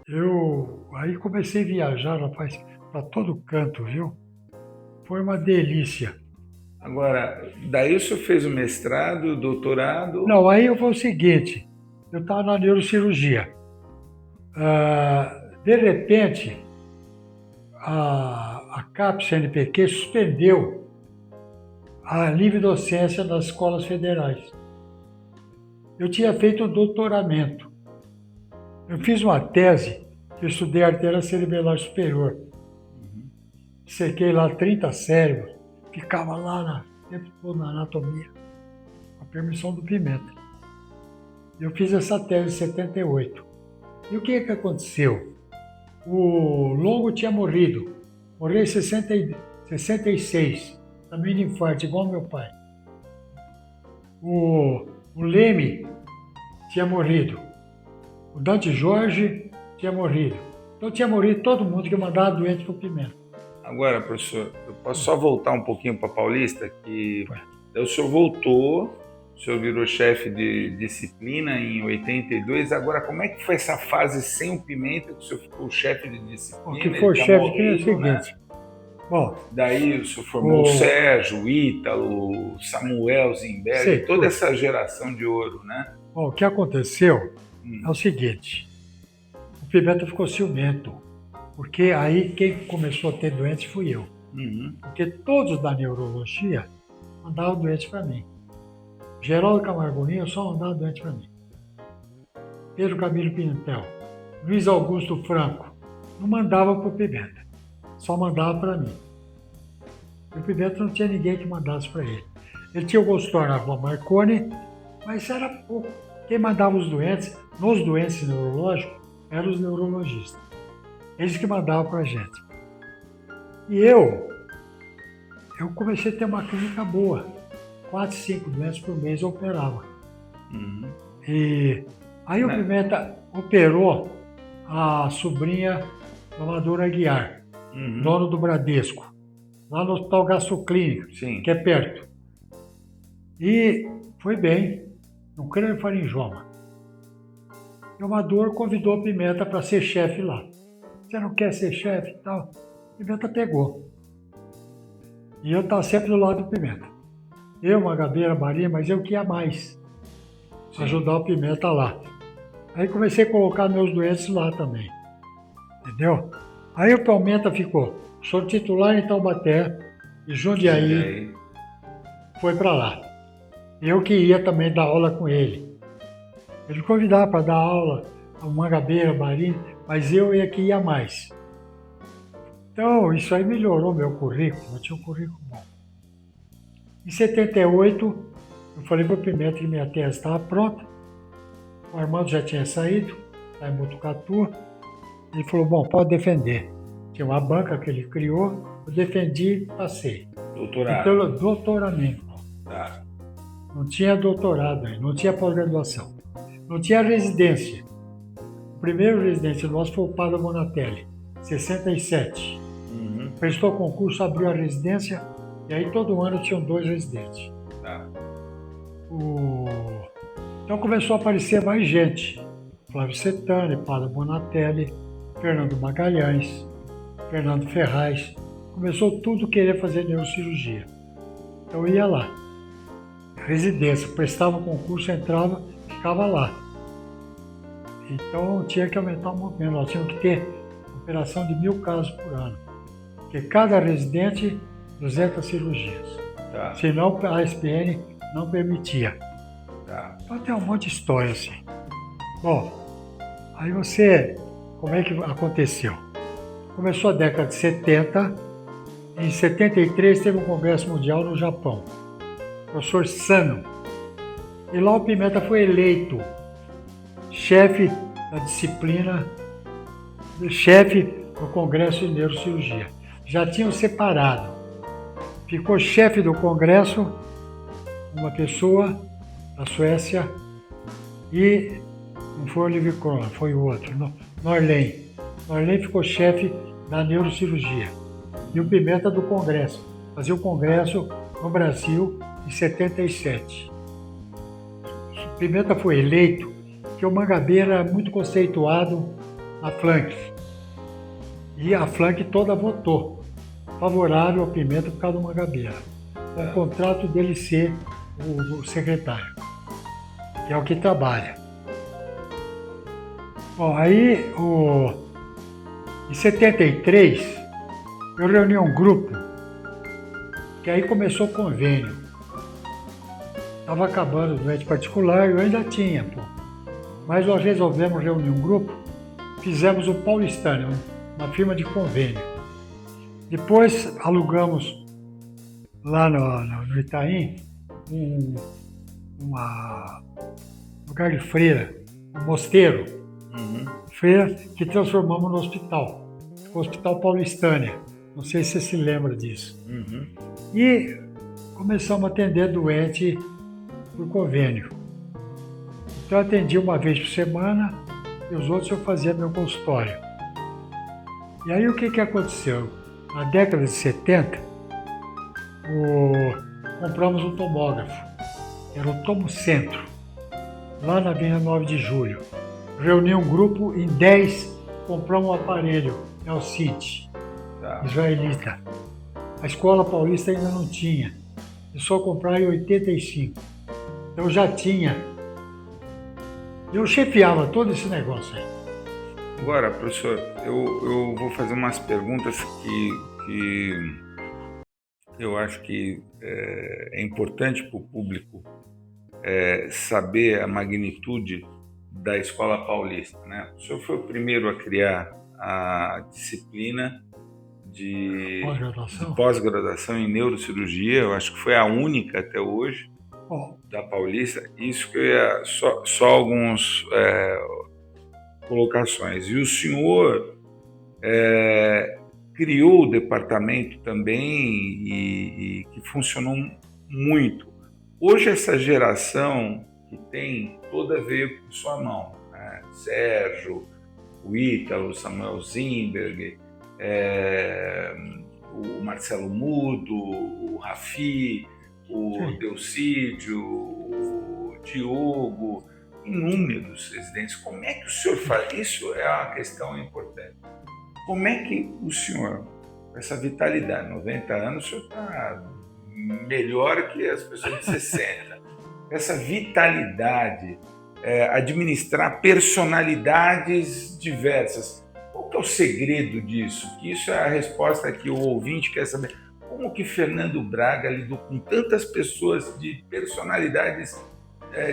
Eu aí comecei a viajar, rapaz, para todo canto, viu? Foi uma delícia. Agora, daí o senhor fez o mestrado, o doutorado? Não, aí foi o seguinte, eu estava na neurocirurgia. De repente, a CAPES-CNPq suspendeu a livre docência das escolas federais. Eu tinha feito um doutoramento. Eu fiz uma tese, eu estudei artéria cerebelar superior. Sequei lá 30 cérebros, ficava lá o tempo todo na anatomia, com a permissão do Pimenta. Eu fiz essa tese em 78. E o que aconteceu? O Longo tinha morrido, morreu em 66, também de infarto, igual meu pai. O Leme tinha morrido, o Dante Jorge tinha morrido. Então tinha morrido todo mundo que mandava doente para o Pimenta. Agora, professor, eu posso só voltar um pouquinho para Paulista, que Daí o senhor voltou, o senhor virou chefe de disciplina em 82. Agora, como é que foi essa fase sem o Pimenta, que o senhor ficou chefe de disciplina? O que foi chefe de disciplina é o seguinte. Né? Bom, daí o senhor formou o Sérgio, o Ítalo, Samuel, Zimberg, toda essa geração de ouro, né? Bom, o que aconteceu é o seguinte. O Pimenta ficou ciumento, porque aí quem começou a ter doentes fui eu. Porque todos da neurologia mandavam doentes para mim. Geraldo Camargo só mandava doentes para mim. Pedro Camilo Pimentel, Luiz Augusto Franco, não mandava para o Pimenta, só mandava para mim. E o Pimenta não tinha ninguém que mandasse para ele. Ele tinha o consultório na Rua Marconi, mas era pouco. Quem mandava os doentes, nos doentes neurológicos, eram os neurologistas. Eles que mandavam para a gente. E eu comecei a ter uma clínica boa. 4, 5 doentes por mês eu operava. E aí o Pimenta operou a sobrinha do Amador Aguiar, dono do Bradesco, lá no Hospital Gastroclínico, que é perto. E foi bem, no crânio-faringioma. E o Amador convidou o Pimenta para ser chefe lá. Você não quer ser chefe e tal? O Pimenta pegou. E eu estava sempre do lado do Pimenta. Eu, Magabeira, Maria, mas eu que ia mais. Ajudar o Pimenta lá. Aí comecei a colocar meus doentes lá também. Entendeu? Aí o Pimenta ficou. Sou titular em Taubaté e Jundiaí foi para lá. Eu que ia também dar aula com ele. Ele convidava para dar aula, a Mangabeira, Maria, mas eu que ia mais. Então, isso aí melhorou meu currículo, eu tinha um currículo bom. Em 78, eu falei para o Pimenta que minha tese estava pronta, o Armando já tinha saído, está em Botucatu, ele falou, bom, pode defender. Tinha uma banca que ele criou, eu defendi e passei. Doutorado. Então, doutoramento. Tá. Não tinha doutorado aí, não tinha pós-graduação, não tinha residência. O primeiro residente nosso foi o Padre Bonatelli, 67. Prestou concurso, abriu a residência e aí todo ano tinham 2 residentes. Tá. Então começou a aparecer mais gente. Flávio Setani, Padre Bonatelli, Fernando Magalhães, Fernando Ferraz. Começou tudo querer fazer neurocirurgia. Então eu ia lá. Residência, prestava concurso, entrava, ficava lá. Então tinha que aumentar o movimento, nós tínhamos que ter operação de 1000 casos por ano. Porque cada residente, 200 cirurgias. Tá. Senão a SPN não permitia. Tá. Então tem um monte de história assim. Bom, aí como é que aconteceu? Começou a década de 70, em 73 teve um congresso mundial no Japão. Professor Sano. E lá o Pimenta foi eleito chefe da disciplina, chefe do Congresso de Neurocirurgia. Já tinham separado. Ficou chefe do Congresso uma pessoa da Suécia e não foi o Oliver Krohn, foi o outro, Norlen. Norlen ficou chefe da neurocirurgia. E o Pimenta do Congresso. Fazia o Congresso no Brasil em 77. O Pimenta foi eleito porque o Mangabeira era muito conceituado na Flank. E a Flank toda votou favorável ao Pimenta por causa do Mangabeira. Com o contrato dele ser o secretário, que é o que trabalha. Bom, aí em 73 eu reuni um grupo que aí começou o convênio. Estava acabando o doente particular, eu ainda tinha, mas nós resolvemos reunir um grupo, fizemos o Paulistânia, uma firma de convênio. Depois alugamos lá no Itaim um lugar de freira, um mosteiro, freira que transformamos no hospital, o Hospital Paulistânia. Não sei se você se lembra disso. E começamos a atender doente por convênio. Então eu atendi uma vez por semana e os outros eu fazia meu consultório. E aí o que aconteceu? Na década de 70, o compramos um tomógrafo, era o Tomocentro, lá na Avenida 9 de Julho. Reuni um grupo, em 10 compramos um aparelho, é o CIT, israelita. A Escola Paulista ainda não tinha, eu só comprei em 85. Então já tinha. Eu chefiava todo esse negócio aí. Agora, professor, eu vou fazer umas perguntas que eu acho que é importante para o público saber a magnitude da Escola Paulista, né? O senhor foi o primeiro a criar a disciplina de pós-graduação em neurocirurgia, eu acho que foi a única até hoje da Paulista. Isso que eu ia só alguns colocações. E o senhor criou o departamento também e que funcionou muito. Hoje essa geração que tem toda veio por sua mão, né? Sérgio, o Ítalo, o Samuel Zimberg, o Marcelo Mudo, o Rafi, o Delcídio, o Diogo, inúmeros residentes. Como é que o senhor faz? Isso é uma questão importante. Como é que o senhor, com essa vitalidade, 90 anos, o senhor está melhor que as pessoas de 60, essa vitalidade, administrar personalidades diversas. Qual que é o segredo disso? Que isso é a resposta que o ouvinte quer saber. Como que Fernando Braga lidou com tantas pessoas de personalidades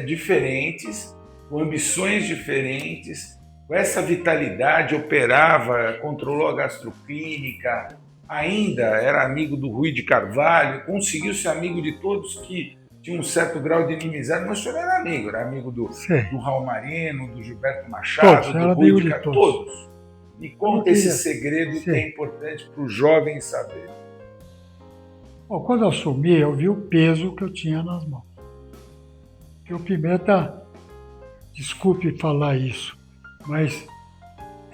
diferentes, com ambições diferentes, com essa vitalidade, operava, controlou a gastroclínica, ainda era amigo do Rui de Carvalho, conseguiu ser amigo de todos que tinham um certo grau de inimizade, mas o senhor era amigo do Raul Marino, do Gilberto Machado, do Rui de Carvalho, todos. Me conta esse segredo que é importante para o jovem saber. Bom, quando eu assumi, eu vi o peso que eu tinha nas mãos. Porque o Pimenta, desculpe falar isso, mas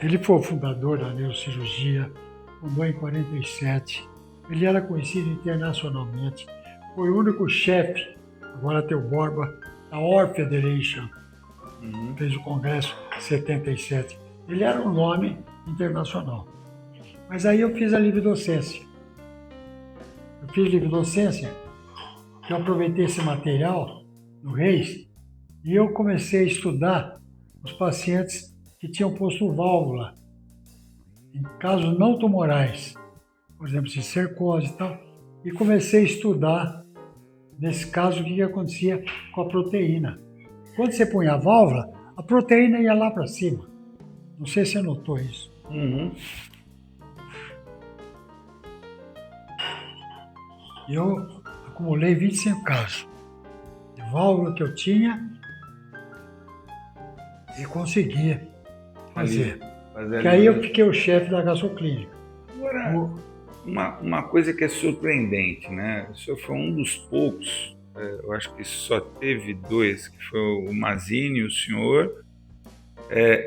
ele foi o fundador da neurocirurgia, fundou em 47. Ele era conhecido internacionalmente. Foi o único chefe, agora tem o Borba, da War Federation. Fez o congresso em 77. Ele era um nome internacional. Mas aí eu fiz a livre docência. Eu fiz livre docência, eu aproveitei esse material no Reis e eu comecei a estudar os pacientes que tinham posto válvula em casos não tumorais, por exemplo, de cercose e tal, e comecei a estudar, nesse caso, o que acontecia com a proteína. Quando você punha a válvula, a proteína ia lá para cima. Não sei se você notou isso. Eu acumulei 25 casos de válvula que eu tinha e consegui fazer. Que aí eu fiquei o chefe da gastroclínica. Agora, uma coisa que é surpreendente, né? O senhor foi um dos poucos, eu acho que só teve dois, que foi o Mazini e o senhor,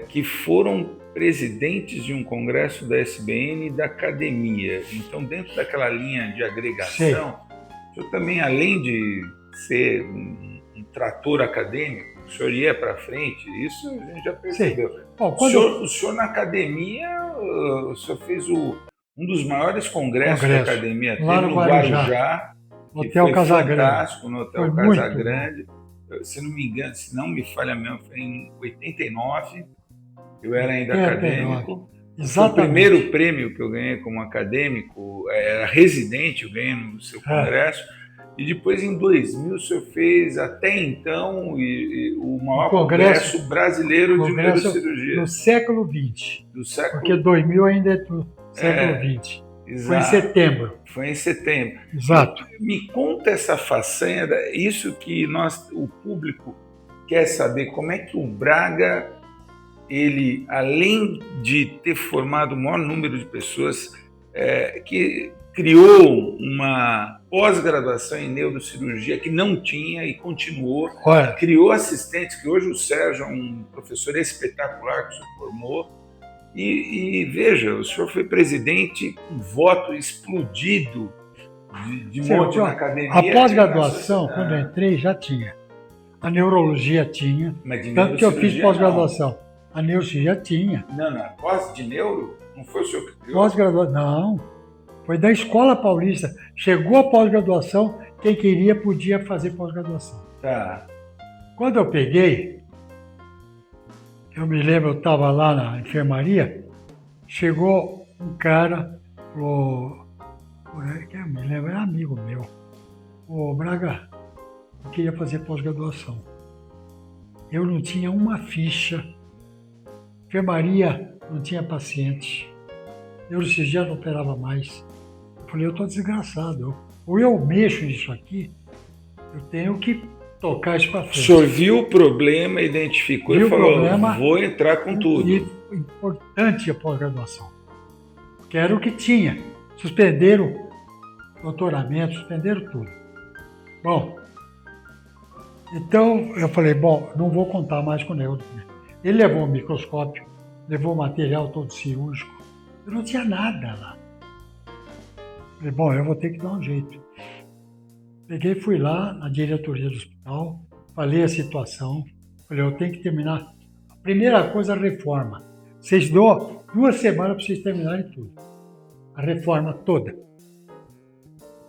que foram presidentes de um congresso da SBN e da academia. Então, dentro daquela linha de agregação, o senhor também, além de ser um trator acadêmico, o senhor ia para frente, isso a gente já percebeu. Bom, o senhor na academia, o senhor fez um dos maiores congressos da academia, teve no Guarujá, que foi fantástico, no Hotel Casagrande. Se não me engano, se não me falha mesmo, foi em 89, eu era ainda acadêmico. Foi o primeiro prêmio que eu ganhei como acadêmico, era residente, eu ganhei no seu congresso. E depois, em 2000, o senhor fez, até então, o maior congresso brasileiro de neurocirurgia. Do século XX. Porque 2000 ainda é do século XX. Exato. Foi em setembro. Foi em setembro. Exato. Me conta essa façanha, isso que o público quer saber, como é que o Braga, ele, além de ter formado o maior número de pessoas, que criou uma pós-graduação em neurocirurgia que não tinha e continuou, criou assistentes, que hoje o Sérgio é um professor espetacular que se formou, e veja, o senhor foi presidente com voto explodido de monte na academia. A pós-graduação, quando eu entrei, já tinha. A neurologia tinha. Mas de tanto que eu fiz neurocirurgia, pós-graduação. A neurocirurgia tinha. Não, pós de neuro? Não foi o senhor que criou? Pós-graduação, não. Foi da Escola Paulista. Chegou a pós-graduação, quem queria podia fazer pós-graduação. Tá. Quando eu peguei, eu me lembro, eu estava lá na enfermaria, chegou um cara, falou, eu me lembro, era amigo meu, ô Braga, eu queria fazer pós-graduação. Eu não tinha uma ficha, enfermaria não tinha paciente, neurocirurgia não operava mais. Eu falei, eu estou desgraçado, ou eu mexo nisso aqui, eu tenho que tocar isso para frente. O senhor viu o problema, identificou e falou, vou entrar com tudo. E importante a pós-graduação, que era o que tinha. Suspenderam doutoramento, suspenderam tudo. Bom, então eu falei, não vou contar mais com o neuro. Ele levou um microscópio, levou o material todo cirúrgico. Eu não tinha nada lá. Falei, eu vou ter que dar um jeito. Peguei e fui lá na diretoria do hospital, falei a situação, falei, eu tenho que terminar. A primeira coisa, a reforma. Vocês dão 2 semanas para vocês terminarem tudo. A reforma toda.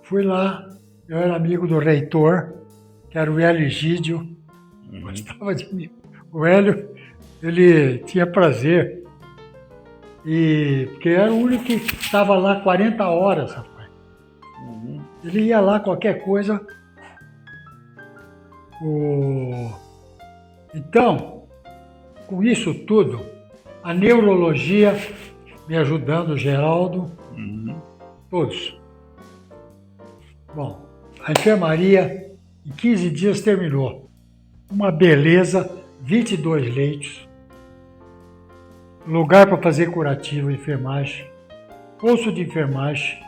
Fui lá, eu era amigo do reitor, que era o Hélio Egídio, gostava de mim. O Hélio, ele tinha prazer, porque era o único que estava lá 40 horas, rapaz. Ele ia lá, qualquer coisa. Então, com isso tudo, a neurologia me ajudando, o Geraldo, todos. Bom, a enfermaria, em 15 dias terminou. Uma beleza, 22 leitos, lugar para fazer curativo, enfermagem, posto de enfermagem.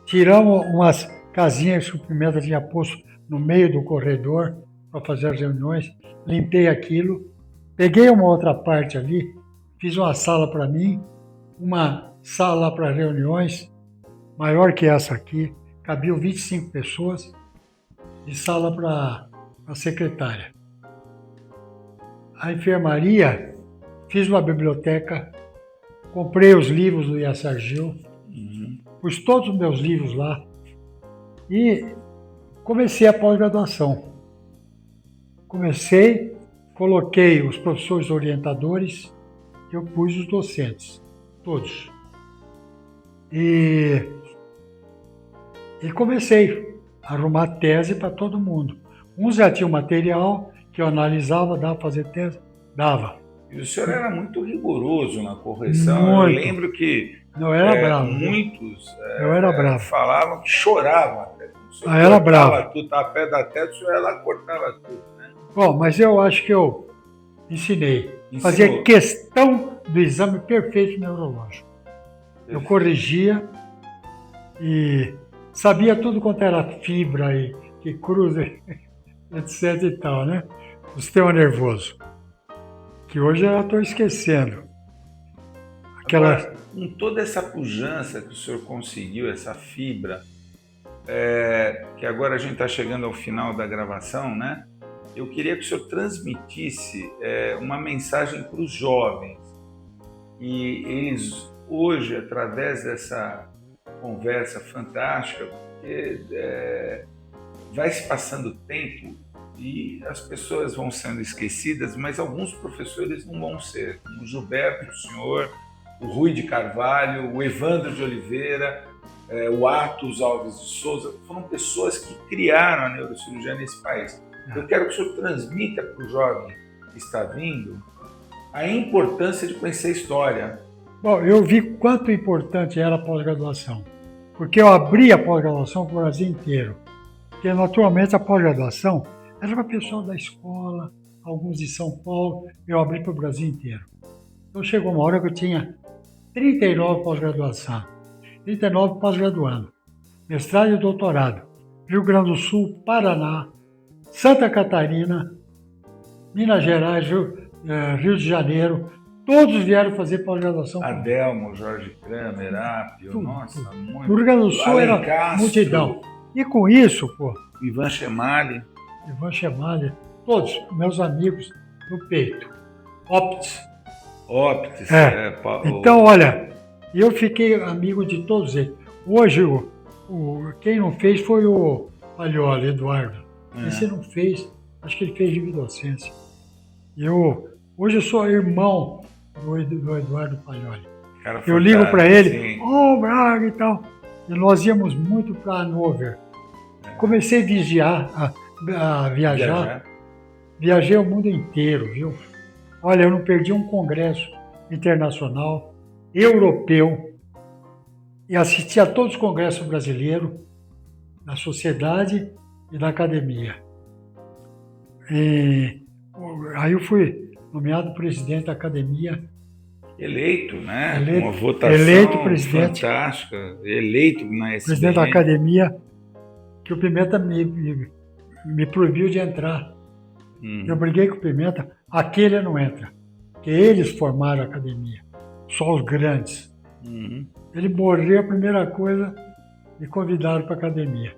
Tiramos umas casinhas que o Pimenta tinha posto no meio do corredor para fazer as reuniões, limpei aquilo, peguei uma outra parte ali, fiz uma sala para mim, uma sala para reuniões, maior que essa aqui, cabiam 25 pessoas, e sala para a secretária. A enfermaria, fiz uma biblioteca, comprei os livros do Iassargil, pus todos os meus livros lá e comecei a pós-graduação. Coloquei os professores orientadores, eu pus os docentes, todos. E comecei a arrumar tese para todo mundo. Uns já tinham material que eu analisava, dava para fazer tese, dava. E o senhor era muito rigoroso na correção. Muito. Eu lembro que eu era bravo. Muitos eu era bravo. Falavam que choravam até. Eu era bravo. Tudo, a pé da testa, o senhor ia lá e cortava tudo. Né? Bom, mas eu acho que eu ensinei. Fazia questão do exame perfeito neurológico. Eu corrigia e sabia tudo quanto era fibra e que cruza, etc e tal, né? O sistema nervoso. Que hoje eu estou esquecendo. Agora, com toda essa pujança que o senhor conseguiu, essa fibra, que agora a gente está chegando ao final da gravação, né? Eu queria que o senhor transmitisse uma mensagem para os jovens. E eles, hoje, através dessa conversa fantástica, porque vai se passando o tempo e as pessoas vão sendo esquecidas, mas alguns professores não vão ser, como o Gilberto, o senhor, o Rui de Carvalho, o Evandro de Oliveira, o Atos Alves de Souza, foram pessoas que criaram a neurocirurgia nesse país. Eu quero que o senhor transmita para o jovem que está vindo a importância de conhecer a história. Bom, eu vi quanto importante era a pós-graduação, porque eu abri a pós-graduação para o Brasil inteiro. Porque, naturalmente, a pós-graduação era para pessoal da escola, alguns de São Paulo, eu abri para o Brasil inteiro. Então chegou uma hora que eu tinha 39 pós-graduação, 39 pós-graduando, mestrado e doutorado, Rio Grande do Sul, Paraná, Santa Catarina, Minas Gerais, Rio de Janeiro, Todos vieram fazer pós-graduação. Adelmo, Jorge Kramer, Apio, Tudo, nossa, tudo. muito. No Rio Grande do Sul Alen era Castro, multidão. E com isso, pô, Ivan Chemali. Ivan Chemali, todos meus amigos no peito. Opts. Optis. Então, olha, eu fiquei amigo de todos eles. Hoje, quem não fez foi o Palholi, Eduardo. Esse não fez, acho que ele fez de docência. Hoje eu sou irmão do Eduardo Palholi. Eu ligo para ele, Braga e tal. E nós íamos muito para Hannover. Comecei a viajar. Viajei o mundo inteiro, viu? Olha, eu não perdi um congresso internacional, europeu, e assisti a todos os congressos brasileiros, da sociedade e da academia. Aí eu fui nomeado presidente da academia. Eleito, né? Eleito, uma votação eleito presidente, fantástica. Eleito na SBN. Presidente da academia, que o Pimenta me proibiu de entrar. Eu briguei com o Pimenta, aquele não entra. Porque eles formaram a academia, só os grandes. Ele morreu, a primeira coisa, me convidaram para a academia.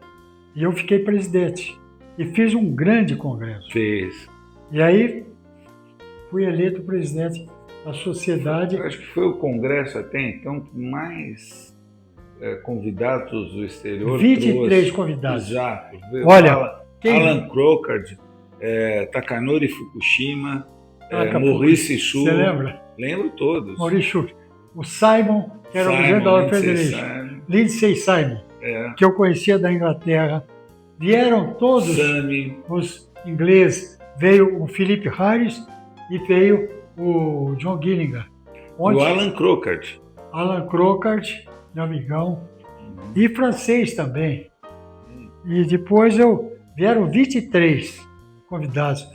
E eu fiquei presidente. E fiz um grande congresso. Fez. E aí fui eleito presidente da sociedade. Eu acho que foi o congresso até então que mais convidados do exterior 23 trouxe. convidados. Exato. Olha, Alan Crockett, Takanori Fukushima, Maurice Shu. Você lembra? Lembro todos. Maurice Shu. O Simon, que era o presidente da World Federation. Lindsay Simon, que eu conhecia da Inglaterra. Vieram todos os ingleses. Veio o Philip Harris e veio o John Gillingham. O Alan Crockett. Alan Crockett, meu amigão. E francês também. E depois vieram 23 convidados.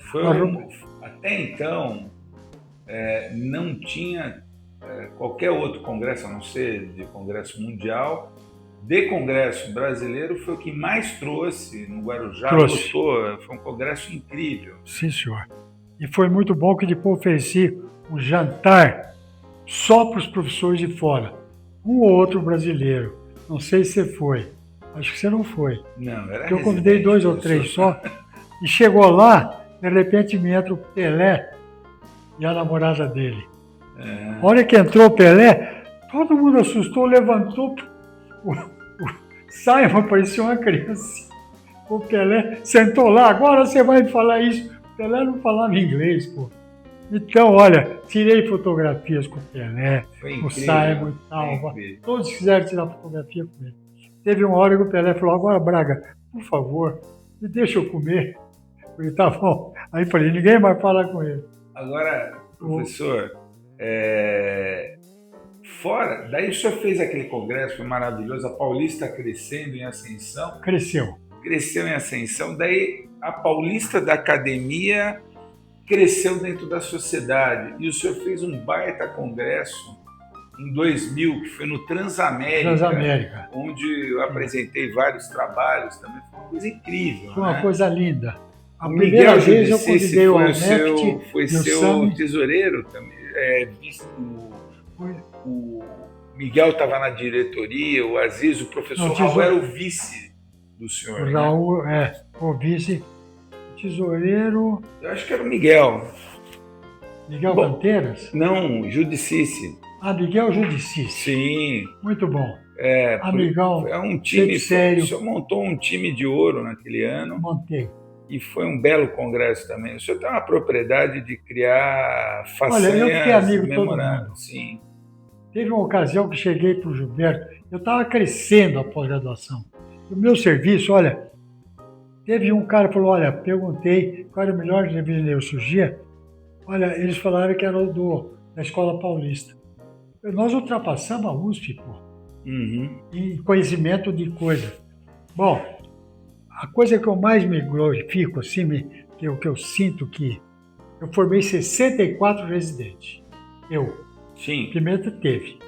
Até então, não tinha qualquer outro congresso, a não ser de congresso mundial. De congresso brasileiro foi o que mais trouxe no Guarujá. Gostou, foi um congresso incrível. Sim, senhor. E foi muito bom que depois ofereci um jantar só para os professores de fora. Um ou outro brasileiro. Não sei se você foi. Acho que você não foi. Não, era porque eu convidei 2 ou 3 só. E chegou lá, de repente me entra o Pelé e a namorada dele. A hora que entrou o Pelé, todo mundo assustou, levantou. O Simon parecia uma criança. O Pelé sentou lá, agora você vai me falar isso. O Pelé não falava inglês, pô. Então, olha, tirei fotografias com o Pelé, com o Simon e tal. Todos quiseram tirar fotografia com ele. Teve uma hora que o Pelé falou, agora, Braga, por favor, me deixa eu comer. Eu falei, tá bom. Aí falei, ninguém mais fala com ele. Agora, professor, fora, daí o senhor fez aquele congresso, foi maravilhoso, a Paulista crescendo em ascensão. Cresceu em ascensão, daí a Paulista da academia cresceu dentro da sociedade. E o senhor fez um baita congresso em 2000, que foi no Transamérica, onde eu apresentei vários trabalhos também. Foi uma coisa incrível. Foi uma coisa linda. A primeira vez eu convidei o foi seu tesoureiro também. O Miguel estava na diretoria, o Aziz, o professor Raul era o vice do senhor. O Raul, o vice, tesoureiro. Eu acho que era o Miguel. Miguel Canteiras? Não, Judicice. Miguel Judicice. Sim. Muito bom. Amigão. É um time sério. O senhor montou um time de ouro naquele ano. Montei. E foi um belo congresso também. O senhor tem uma propriedade de criar façanhas. Olha, eu fiquei amigo de todo mundo. Sim. Teve uma ocasião que cheguei para o Gilberto, eu estava crescendo a pós-graduação. O meu serviço, olha, teve um cara que falou, olha, perguntei qual era o melhor de neurocirurgia. Olha, eles falaram que era o da Escola Paulista. Nós ultrapassamos a USP, pô, em conhecimento de coisa. Bom, a coisa que eu mais me glorifico, assim, que eu sinto que eu formei 64 residentes. Sim. Pimenta teve.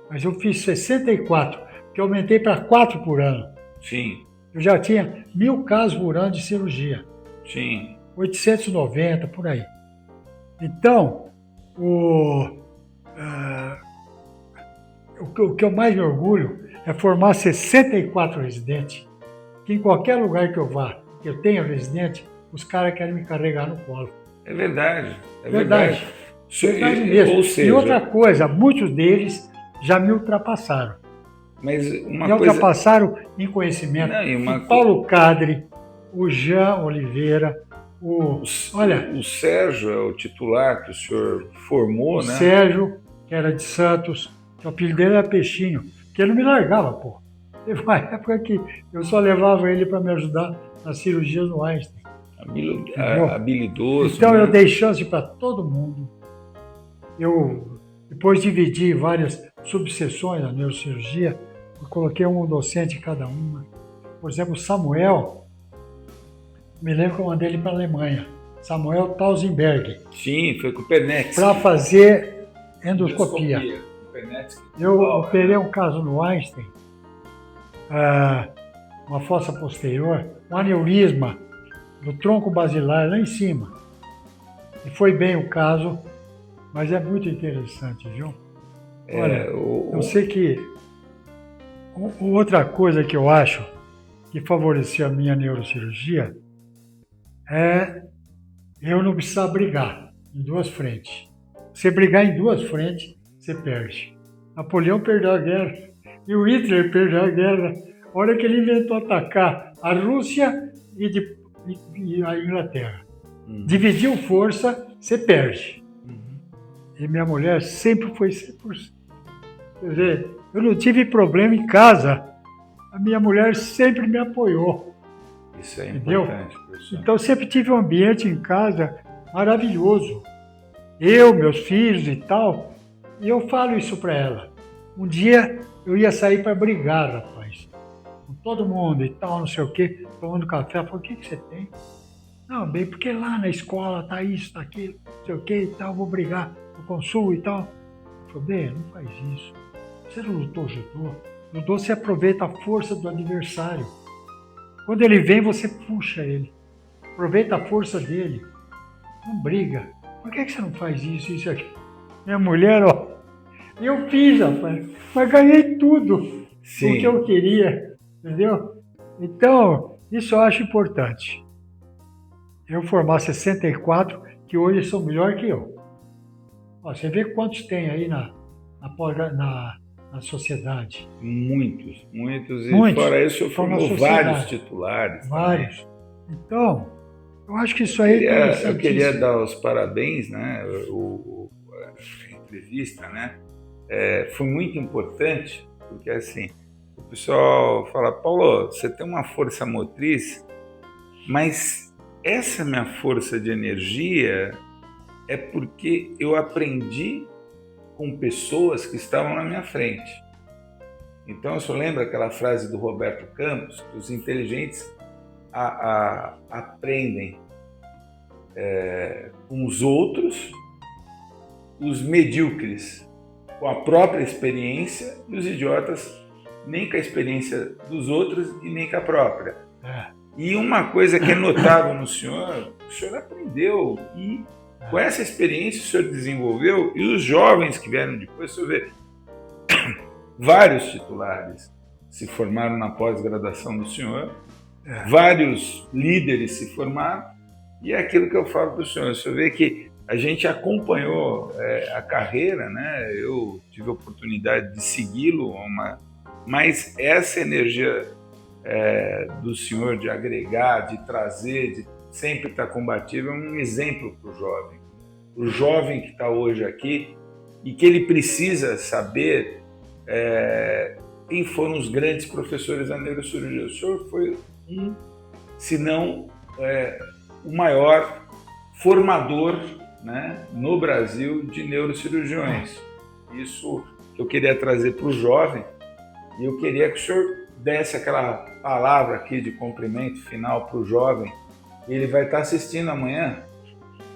Mas eu fiz 64, que eu aumentei para 4 por ano. Sim. Eu já tinha 1000 casos por ano de cirurgia. Sim. 890, por aí. Então, o que eu mais me orgulho é formar 64 residentes, que em qualquer lugar que eu vá, que eu tenha residente, os caras querem me carregar no colo. É verdade, é Verdade. verdade. Verdade mesmo. Ou seja, e outra coisa, muitos deles já me ultrapassaram. mas uma Me coisa... ultrapassaram em conhecimento. Não, e uma O Paulo Cadre, o Jean Oliveira, olha, O Sérgio é o titular que o senhor formou, o né? Sérgio, que era de Santos, que o apelido dele era Peixinho, que ele não me largava, pô. Teve uma época que eu só levava ele para me ajudar nas cirurgias no Einstein. Habilidoso. Então né? eu dei chance para todo mundo. Eu depois dividi várias subseções da neurocirurgia, eu coloquei um docente em cada uma. Por exemplo, o Samuel, me lembro que eu mandei ele para a Alemanha. Samuel Tausenberg, Sim, foi com o Pernex. para fazer endoscopia. Eu Uau, operei um caso no Einstein, uma fossa posterior, um aneurisma do tronco basilar lá em cima. E foi bem o caso, mas é muito interessante, viu? Olha, eu sei que outra coisa que eu acho que favoreceu a minha neurocirurgia é eu não precisar brigar em duas frentes. Você brigar em duas frentes, você perde. Napoleão perdeu a guerra e o Hitler perdeu a guerra. A hora que ele inventou atacar a Rússia e a Inglaterra. Dividiu força, você perde. E minha mulher sempre foi 100%. Quer dizer, eu não tive problema em casa. A minha mulher sempre me apoiou. Isso é entendeu? importante, professor. Então, eu sempre tive um ambiente em casa maravilhoso. Eu, meus filhos e tal. E eu falo isso para ela. Um dia eu ia sair para brigar, rapaz. Com todo mundo e tal, não sei o quê, tomando café. Ela falou, o que você tem? Não, bem, porque lá na escola tá isso, tá aquilo, não sei o quê e tal, vou brigar no consul e tal. Eu falei, bem, não faz isso. Você não lutou judô? Judô você aproveita a força do adversário. Quando ele vem, você puxa ele. Aproveita a força dele. Não briga. Por que você não faz isso, isso aqui? Minha mulher, ó, eu fiz, rapaz, mas ganhei tudo. Sim. O que eu queria, entendeu? Então, isso eu acho importante. Eu formar 64, que hoje são melhor que eu. Ó, você vê quantos tem aí na sociedade. Muitos. E Muitos. fora isso, eu Estão na formou sociedade. vários titulares. Vários. Então, eu acho que isso aí Eu queria dar os parabéns, né? A entrevista, né? Foi muito importante, porque assim, o pessoal fala, Paulo, você tem uma força motriz, mas essa minha força de energia é porque eu aprendi com pessoas que estavam na minha frente. Então, eu só lembro aquela frase do Roberto Campos, que os inteligentes aprendem com os outros, os medíocres com a própria experiência e os idiotas nem com a experiência dos outros e nem com a própria. E uma coisa que é notável no senhor, o senhor aprendeu e com essa experiência o senhor desenvolveu, e os jovens que vieram depois, o senhor vê, vários titulares se formaram na pós-graduação do senhor, vários líderes se formaram, e é aquilo que eu falo para o senhor vê que a gente acompanhou a carreira, né? Eu tive a oportunidade de segui-lo, mas essa energia do senhor de agregar, de trazer, de sempre estar combativo, é um exemplo para o jovem. O jovem que está hoje aqui e que ele precisa saber quem foram os grandes professores da neurocirurgia. O senhor foi se não o maior formador, né, no Brasil de neurocirurgiões. Isso que eu queria trazer para o jovem, e eu queria que o senhor desse aquela palavra aqui de cumprimento final para o jovem. Ele vai estar assistindo amanhã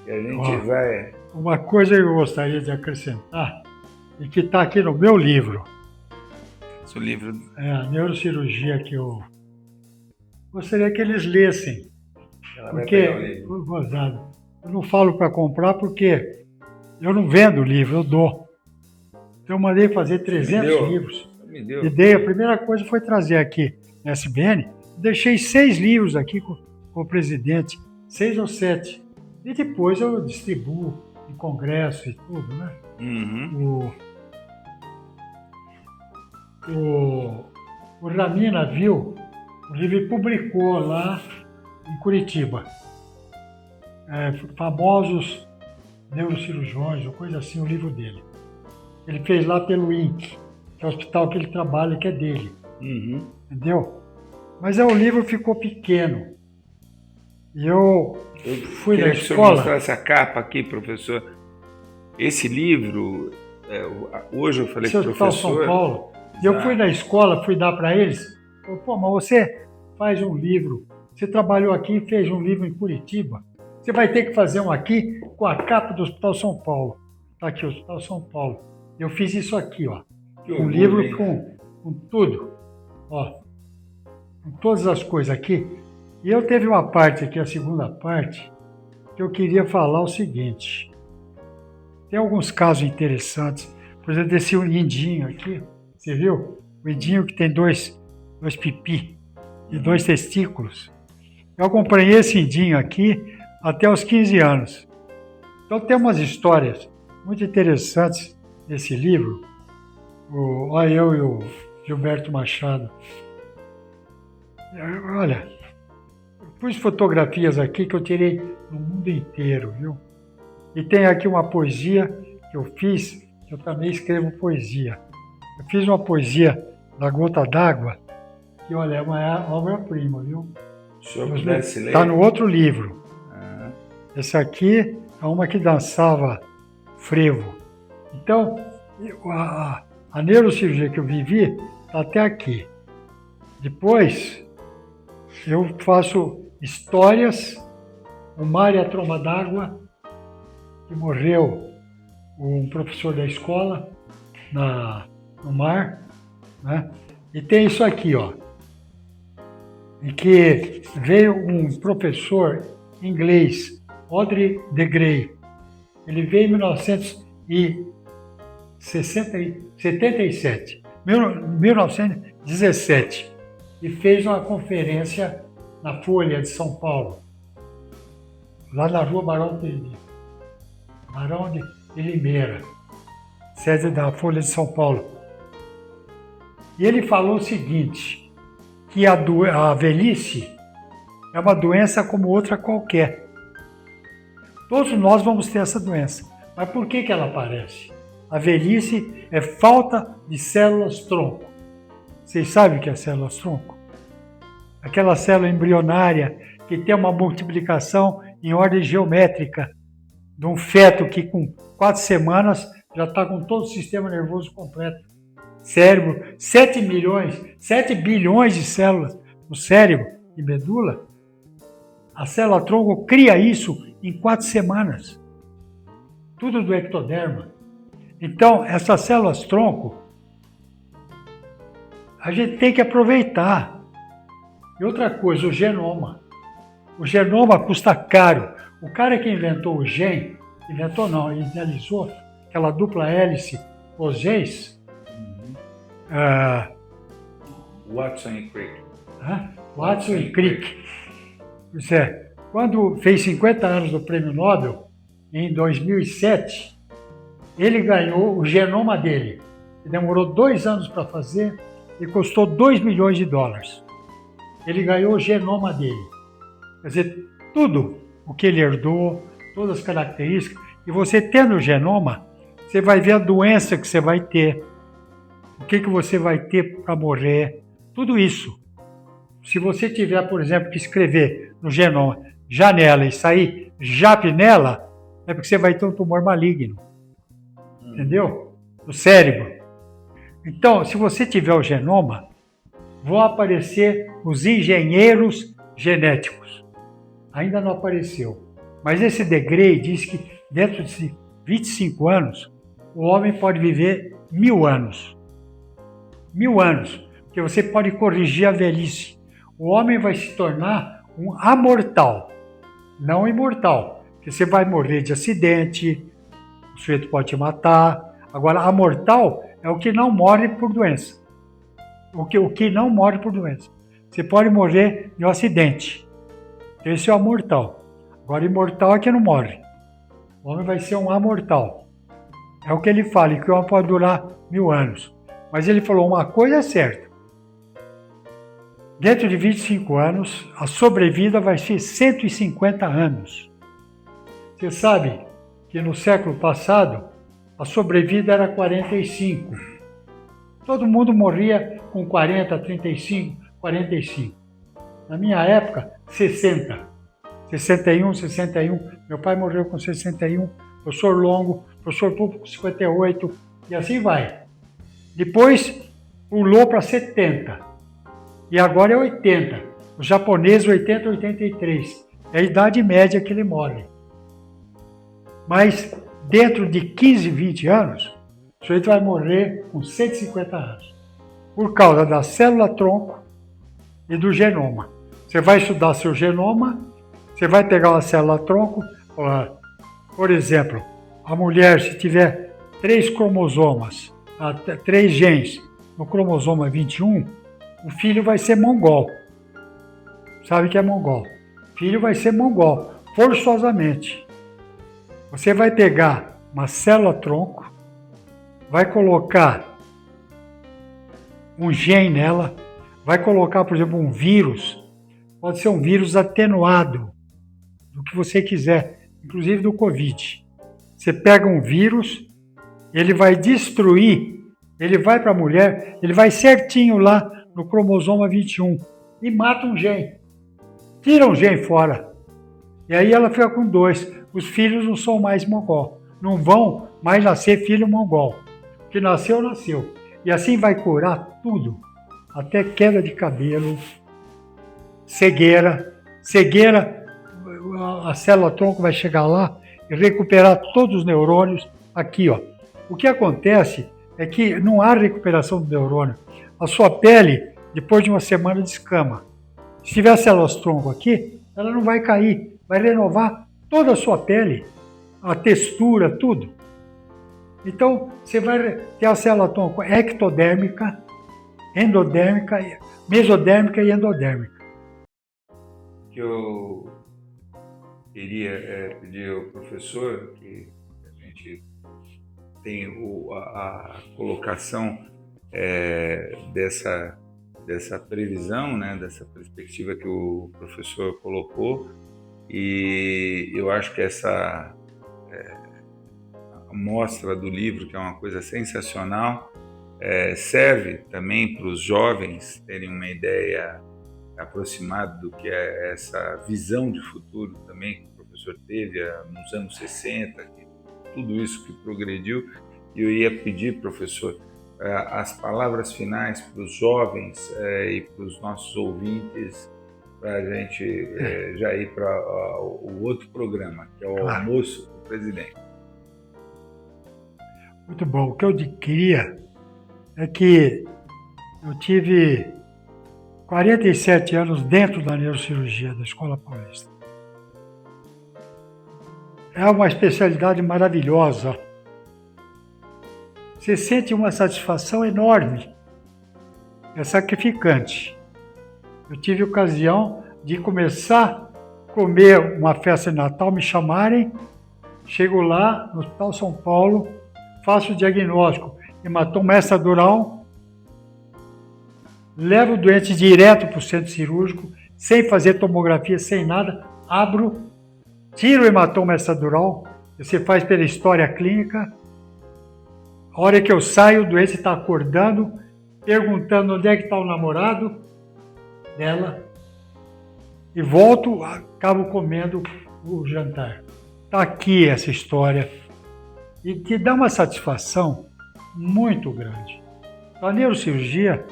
e a gente vai... Uma coisa que eu gostaria de acrescentar e que está aqui no meu livro. Seu livro... É a neurocirurgia que eu gostaria que eles lessem. Porque eu não falo para comprar porque eu não vendo o livro, eu dou. Então eu mandei fazer 300 livros. Me E a primeira coisa foi trazer aqui na SBN, deixei 6 livros aqui com o presidente, 6 ou 7. E depois eu distribuo em congresso e tudo, né? Uhum. O Ramina viu o livro e publicou lá em Curitiba. Famosos neurocirurgiões, ou coisa assim, o livro dele. Ele fez lá pelo INC, que é o hospital que ele trabalha, que é dele. Uhum. Entendeu? Mas o livro ficou pequeno. E eu fui na Queria que o senhor escola. mostrasse a capa aqui, professor. Esse livro, hoje eu falei com o Hospital professor. São Paulo. E eu fui na escola, fui dar para eles. Eu, pô, mas você faz um livro. Você trabalhou aqui e fez um livro em Curitiba. Você vai ter que fazer um aqui com a capa do Hospital São Paulo. Tá aqui, o Hospital São Paulo. Eu fiz isso aqui, ó. Um livro com tudo. Ó. Com todas as coisas aqui. E eu teve uma parte aqui, a segunda parte, que eu queria falar o seguinte. Tem alguns casos interessantes. Por exemplo, desse indinho aqui. Você viu? O indinho que tem dois pipi e 2 testículos. Eu acompanhei esse indinho aqui até os 15 anos. Então tem umas histórias muito interessantes nesse livro. Olha eu e o Gilberto Machado. Olha, eu pus fotografias aqui que eu tirei no mundo inteiro, viu? E tem aqui uma poesia que eu fiz, que eu também escrevo poesia. Eu fiz uma poesia da Gota d'Água, que, olha, é uma obra-prima, viu? O senhor pudesse ler? Está no outro livro. Esse aqui é uma que dançava frevo. Então, a neurocirurgia que eu vivi está até aqui. Depois, eu faço histórias, o mar e a tromba d'água, que morreu um professor da escola no mar, né? E tem isso aqui, ó, em que veio um professor inglês, Audrey de Grey. Ele veio em 1917 e fez uma conferência na Folha de São Paulo, lá na rua Barão de Limeira, sede da Folha de São Paulo. E ele falou o seguinte, que a velhice é uma doença como outra qualquer. Todos nós vamos ter essa doença. Mas por que ela aparece? A velhice é falta de células-tronco. Vocês sabem o que é células-tronco? Aquela célula embrionária que tem uma multiplicação em ordem geométrica, de um feto que com 4 semanas já está com todo o sistema nervoso completo. Cérebro, 7 bilhões de células no cérebro e medula. A célula-tronco cria isso em 4 semanas. Tudo do ectoderma. Então, essas células-tronco, a gente tem que aproveitar. E outra coisa, o genoma. O genoma custa caro. O cara que inventou o gen, idealizou aquela dupla hélice, os genes, Watson e Crick. Watson e Crick. Quando fez 50 anos do Prêmio Nobel, em 2007, ele ganhou o genoma dele. Demorou 2 anos para fazer e custou $2 milhões. Ele ganhou o genoma dele. Quer dizer, tudo o que ele herdou, todas as características. E você tendo o genoma, você vai ver a doença que você vai ter, o que você vai ter para morrer, tudo isso. Se você tiver, por exemplo, que escrever no genoma janela e sair japinela, é porque você vai ter um tumor maligno. Entendeu? No cérebro. Então, se você tiver o genoma, vão aparecer os engenheiros genéticos. Ainda não apareceu. Mas esse de Grey diz que dentro de 25 anos, o homem pode viver 1000 anos. 1000 anos. Porque você pode corrigir a velhice. O homem vai se tornar um amortal, não imortal. Porque você vai morrer de acidente, o sujeito pode te matar, Agora, a mortal é o que não morre por doença. O que não morre por doença. Você pode morrer de um acidente. Esse é o mortal. Agora, imortal é que não morre. O homem vai ser um amortal. É o que ele fala, que o homem pode durar 1000 anos. Mas ele falou uma coisa certa. Dentro de 25 anos, a sobrevida vai ser 150 anos. Você sabe que no século passado, a sobrevida era 45. Todo mundo morria com 40, 35, 45. Na minha época, 60. 61, 61. Meu pai morreu com 61. Professor Longo, professor Público com 58. E assim vai. Depois, pulou para 70. E agora é 80. Os japoneses, 80, 83. É a idade média que ele morre. Mas, dentro de 15, 20 anos, o sujeito vai morrer com 150 anos. Por causa da célula-tronco e do genoma. Você vai estudar seu genoma, você vai pegar uma célula-tronco, por exemplo, a mulher, se tiver 3 cromosomas, 3 genes no cromosoma 21, o filho vai ser mongol. Sabe o que é mongol? O filho vai ser mongol, forçosamente. Você vai pegar uma célula-tronco, vai colocar um gene nela, vai colocar, por exemplo, um vírus, pode ser um vírus atenuado, do que você quiser, inclusive do Covid. Você pega um vírus, ele vai destruir, ele vai para a mulher, ele vai certinho lá no cromosoma 21 e mata um gene. Tira um gene fora. E aí ela fica com 2. Os filhos não são mais mongol. Não vão mais nascer filho mongol. O que nasceu, nasceu. E assim vai curar tudo. Até queda de cabelo, cegueira. Cegueira, a célula-tronco vai chegar lá e recuperar todos os neurônios. Aqui, ó. O que acontece é que não há recuperação do neurônio. A sua pele, depois de uma semana, descama. Se tiver células-tronco aqui, ela não vai cair. Vai renovar toda a sua pele, a textura, tudo. Então, você vai ter a célula-tronco ectodérmica, endodérmica, mesodérmica e endodérmica. O que eu queria pedir ao professor, que a gente tem a colocação dessa previsão, né, dessa perspectiva que o professor colocou, e eu acho que essa mostra do livro, que é uma coisa sensacional, serve também para os jovens terem uma ideia aproximada do que é essa visão de futuro também que o professor teve nos anos 60, tudo isso que progrediu. E eu ia pedir, professor, as palavras finais para os jovens e para os nossos ouvintes, para a gente já ir para o outro programa, que é o Almoço do Presidente. Muito bom. O que eu queria é que eu tive 47 anos dentro da neurocirurgia da Escola Paulista. É uma especialidade maravilhosa. Você sente uma satisfação enorme. É sacrificante. Eu tive ocasião de começar a comer uma festa de Natal, me chamarem, chego lá no Hospital São Paulo, faço o diagnóstico, hematoma extradural, levo o doente direto para o centro cirúrgico, sem fazer tomografia, sem nada, abro, tiro o hematoma extradural, você faz pela história clínica. A hora que eu saio, o doente está acordando, perguntando onde é que está o namorado dela, e volto, acabo comendo o jantar. Está aqui essa história, e te dá uma satisfação muito grande. A neurocirurgia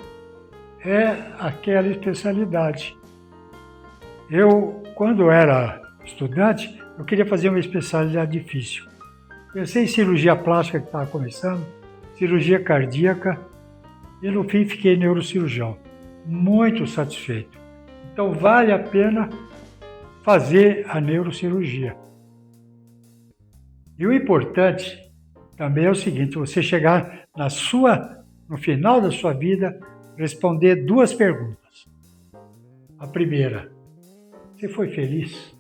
é aquela especialidade. Eu, quando era estudante, eu queria fazer uma especialidade difícil. Pensei em cirurgia plástica, que estava começando, cirurgia cardíaca, e no fim fiquei neurocirurgião. Muito satisfeito. Então vale a pena fazer a neurocirurgia. E o importante também é o seguinte, você chegar no final da sua vida, responder 2 perguntas. A primeira, você foi feliz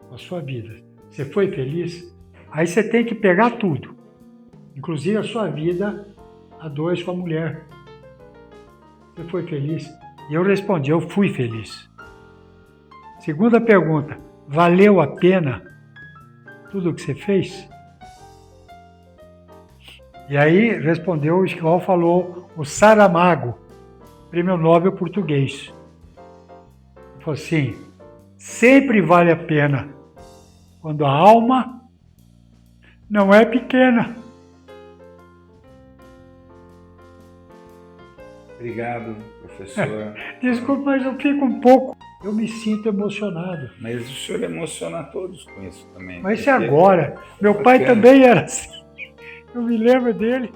com a sua vida? Você foi feliz? Aí você tem que pegar tudo, inclusive a sua vida a 2 com a mulher. Você foi feliz? E eu respondi, eu fui feliz. Segunda pergunta, valeu a pena tudo o que você fez? E aí respondeu, igual falou o Saramago, Prêmio Nobel português. Ele falou assim, sempre vale a pena quando a alma não é pequena. Obrigado, professor. Desculpa, mas eu fico um pouco, eu me sinto emocionado. Mas o senhor emociona todos com isso também. Mas isso é agora. Meu pai também era assim. Eu me lembro dele.